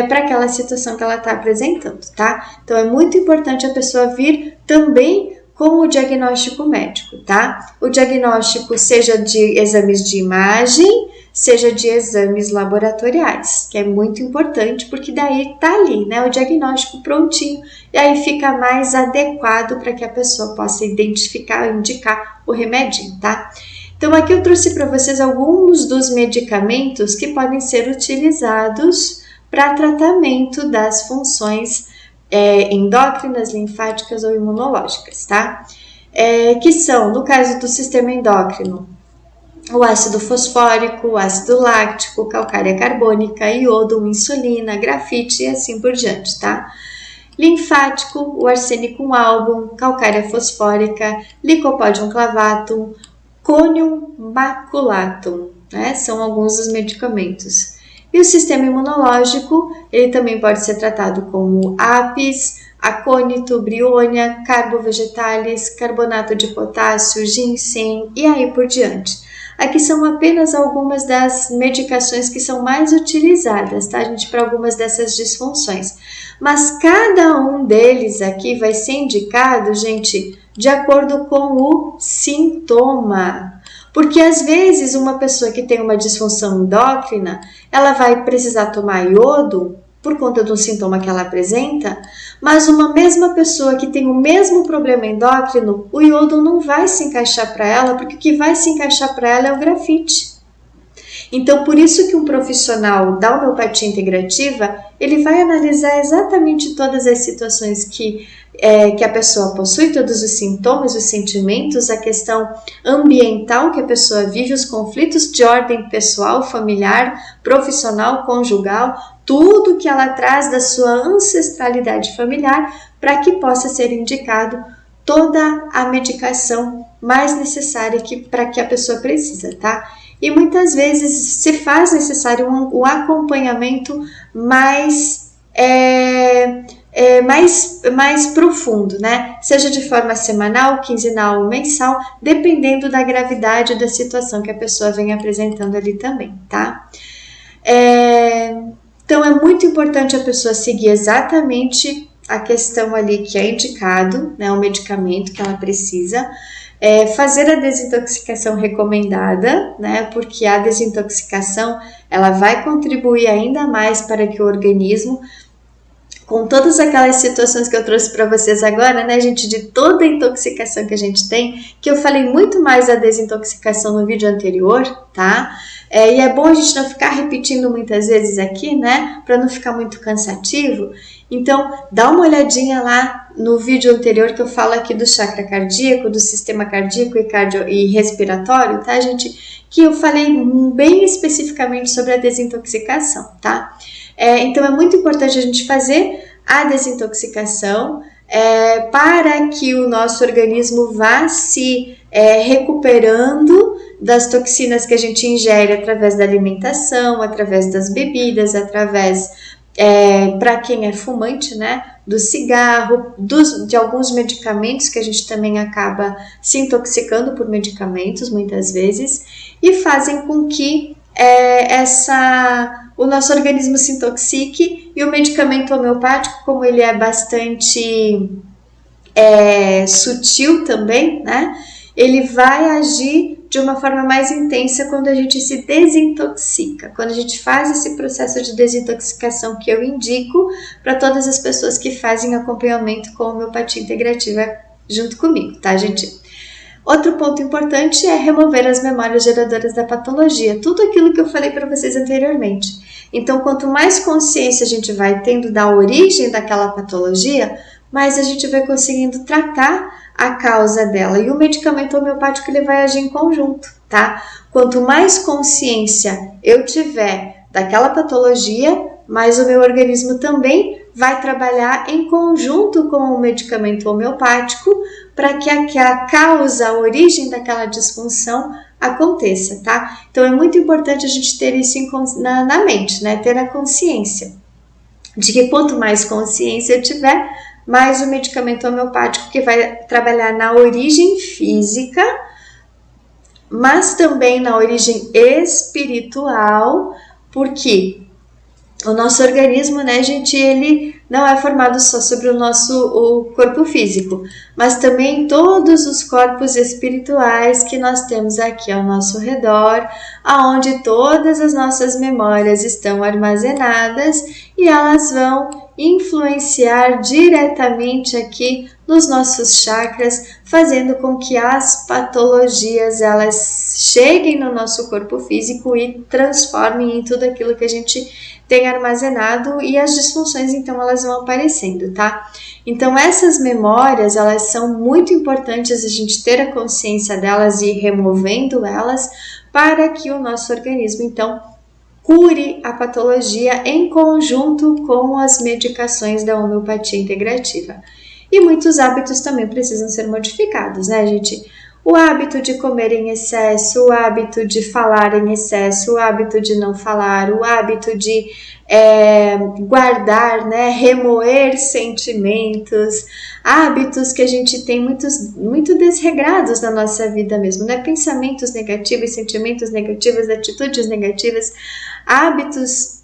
para aquela situação que ela está apresentando, tá? Então, é muito importante a pessoa vir também com o diagnóstico médico, tá? O diagnóstico seja de exames de imagem, seja de exames laboratoriais, que é muito importante, porque daí tá ali, né, o diagnóstico prontinho, e aí fica mais adequado para que a pessoa possa identificar, indicar o remedinho, tá? Então, aqui eu trouxe para vocês alguns dos medicamentos que podem ser utilizados para tratamento das funções endócrinas, linfáticas ou imunológicas, tá? Que são, no caso do sistema endócrino, o ácido fosfórico, o ácido láctico, calcária carbônica, iodo, insulina, grafite e assim por diante, tá? Linfático, o arsenicum album, calcária fosfórica, lycopodium clavatum, conium maculatum, né? São alguns dos medicamentos. E o sistema imunológico, ele também pode ser tratado como apis, acônito, briônia, carbovegetalis, carbonato de potássio, ginseng e aí por diante. Aqui são apenas algumas das medicações que são mais utilizadas, tá, gente, para algumas dessas disfunções. Mas cada um deles aqui vai ser indicado, gente, de acordo com o sintoma. Porque às vezes uma pessoa que tem uma disfunção endócrina, ela vai precisar tomar iodo por conta do sintoma que ela apresenta, mas uma mesma pessoa que tem o mesmo problema endócrino, o iodo não vai se encaixar para ela, porque o que vai se encaixar para ela é o grafite. Então, por isso que um profissional da homeopatia integrativa, ele vai analisar exatamente todas as situações que a pessoa possui, todos os sintomas, os sentimentos, a questão ambiental que a pessoa vive, os conflitos de ordem pessoal, familiar, profissional, conjugal, tudo que ela traz da sua ancestralidade familiar para que possa ser indicado toda a medicação mais necessária para que a pessoa precisa, tá? E muitas vezes se faz necessário um acompanhamento mais profundo, né? Seja de forma semanal, quinzenal ou mensal, dependendo da gravidade da situação que a pessoa vem apresentando ali também, tá? Então, é muito importante a pessoa seguir exatamente a questão ali que é indicado, né? O medicamento que ela precisa, fazer a desintoxicação recomendada, né? Porque a desintoxicação, ela vai contribuir ainda mais para que o organismo, com todas aquelas situações que eu trouxe para vocês agora, né, gente, de toda a intoxicação que a gente tem, que eu falei muito mais da desintoxicação no vídeo anterior, tá? E é bom a gente não ficar repetindo muitas vezes aqui, né, para não ficar muito cansativo. Então, dá uma olhadinha lá no vídeo anterior que eu falo aqui do chakra cardíaco, do sistema cardíaco e respiratório, tá, gente? Que eu falei bem especificamente sobre a desintoxicação, tá? Então, é muito importante a gente fazer a desintoxicação para que o nosso organismo vá se recuperando das toxinas que a gente ingere através da alimentação, através das bebidas, através, para quem é fumante, né, do cigarro, de alguns medicamentos que a gente também acaba se intoxicando por medicamentos muitas vezes, e fazem com que o nosso organismo se intoxique. E o medicamento homeopático, como ele é bastante sutil também, né? Ele vai agir de uma forma mais intensa quando a gente se desintoxica, quando a gente faz esse processo de desintoxicação que eu indico para todas as pessoas que fazem acompanhamento com homeopatia integrativa junto comigo, tá, gente? Outro ponto importante é remover as memórias geradoras da patologia, tudo aquilo que eu falei para vocês anteriormente. Então, quanto mais consciência a gente vai tendo da origem daquela patologia, mais a gente vai conseguindo tratar a causa dela. E o medicamento homeopático, ele vai agir em conjunto, tá? Quanto mais consciência eu tiver daquela patologia, mais o meu organismo também vai trabalhar em conjunto com o medicamento homeopático para que a causa, a origem daquela disfunção aconteça, tá? Então, é muito importante a gente ter isso na mente, né? Ter a consciência de que quanto mais consciência eu tiver, mais o medicamento homeopático que vai trabalhar na origem física, mas também na origem espiritual, Porque o nosso organismo, né, gente, ele não é formado só sobre o corpo físico, mas também todos os corpos espirituais que nós temos aqui ao nosso redor, aonde todas as nossas memórias estão armazenadas e elas vão influenciar diretamente aqui nos nossos chakras, fazendo com que as patologias elas cheguem no nosso corpo físico e transformem em tudo aquilo que a gente tem armazenado, e as disfunções então elas vão aparecendo, tá? Então essas memórias elas são muito importantes a gente ter a consciência delas e ir removendo elas para que o nosso organismo então cure a patologia em conjunto com as medicações da homeopatia integrativa. E muitos hábitos também precisam ser modificados, né, gente? O hábito de comer em excesso, o hábito de falar em excesso, o hábito de não falar, o hábito de guardar, né, remoer sentimentos, hábitos que a gente tem muito desregrados na nossa vida mesmo, né? Pensamentos negativos, sentimentos negativos, atitudes negativas, hábitos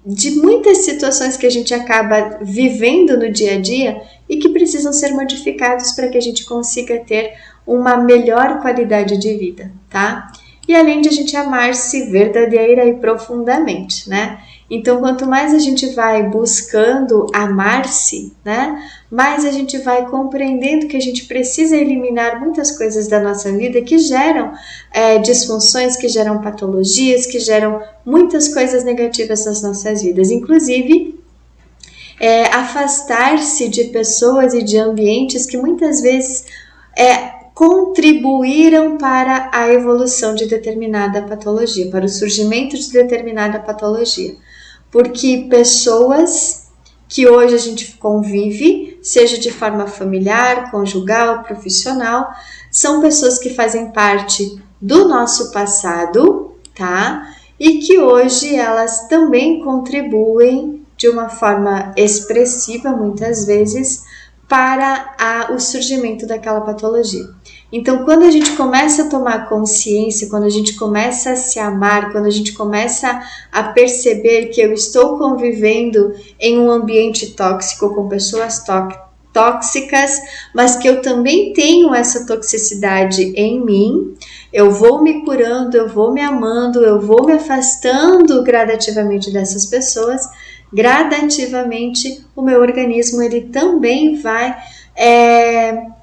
de muitas situações que a gente acaba vivendo no dia a dia e que precisam ser modificados para que a gente consiga ter uma melhor qualidade de vida, tá? E além de a gente amar-se verdadeira e profundamente, né? Então, quanto mais a gente vai buscando amar-se, né? Mais a gente vai compreendendo que a gente precisa eliminar muitas coisas da nossa vida que geram disfunções, que geram patologias, que geram muitas coisas negativas nas nossas vidas. Inclusive, afastar-se de pessoas e de ambientes que muitas vezes contribuíram para a evolução de determinada patologia, para o surgimento de determinada patologia. Porque pessoas que hoje a gente convive, seja de forma familiar, conjugal, profissional, são pessoas que fazem parte do nosso passado, tá? E que hoje elas também contribuem de uma forma expressiva, muitas vezes, para o surgimento daquela patologia. Então, quando a gente começa a tomar consciência, quando a gente começa a se amar, quando a gente começa a perceber que eu estou convivendo em um ambiente tóxico com pessoas tóxicas, mas que eu também tenho essa toxicidade em mim, eu vou me curando, eu vou me amando, eu vou me afastando gradativamente dessas pessoas, gradativamente o meu organismo ele também vai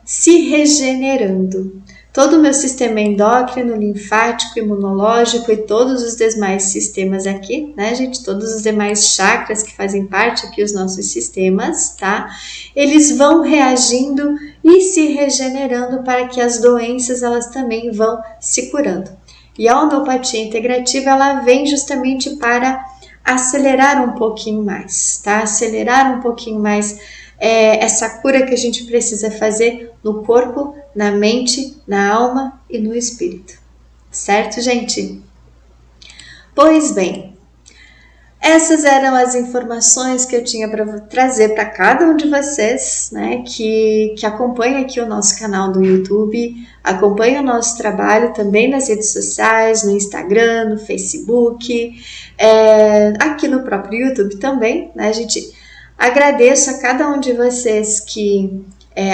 se regenerando. Todo o meu sistema endócrino, linfático, imunológico e todos os demais sistemas aqui, né, gente? Todos os demais chakras que fazem parte aqui os nossos sistemas, tá? Eles vão reagindo e se regenerando para que as doenças elas também vão se curando. E a homeopatia integrativa ela vem justamente para acelerar um pouquinho mais, tá? Acelerar um pouquinho mais essa cura que a gente precisa fazer no corpo, na mente, na alma e no espírito. Certo, gente? Pois bem, essas eram as informações que eu tinha para trazer para cada um de vocês, né, que acompanha aqui o nosso canal do YouTube, acompanha o nosso trabalho também nas redes sociais, no Instagram, no Facebook, aqui no próprio YouTube também, né, gente? Agradeço a cada um de vocês que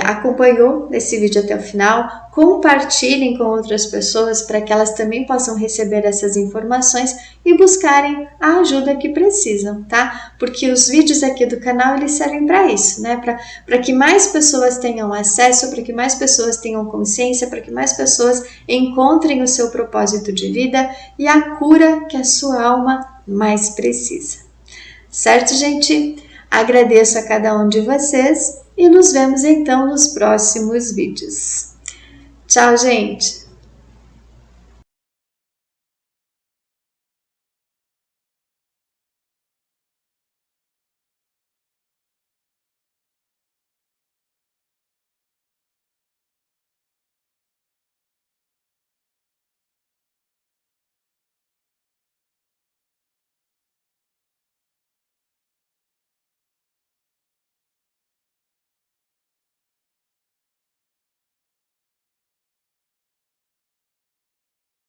acompanhou esse vídeo até o final. Compartilhem com outras pessoas para que elas também possam receber essas informações e buscarem a ajuda que precisam, tá? Porque os vídeos aqui do canal eles servem para isso, né? Para que mais pessoas tenham acesso, para que mais pessoas tenham consciência, para que mais pessoas encontrem o seu propósito de vida e a cura que a sua alma mais precisa. Certo, gente? Agradeço a cada um de vocês e nos vemos então nos próximos vídeos. Tchau, gente!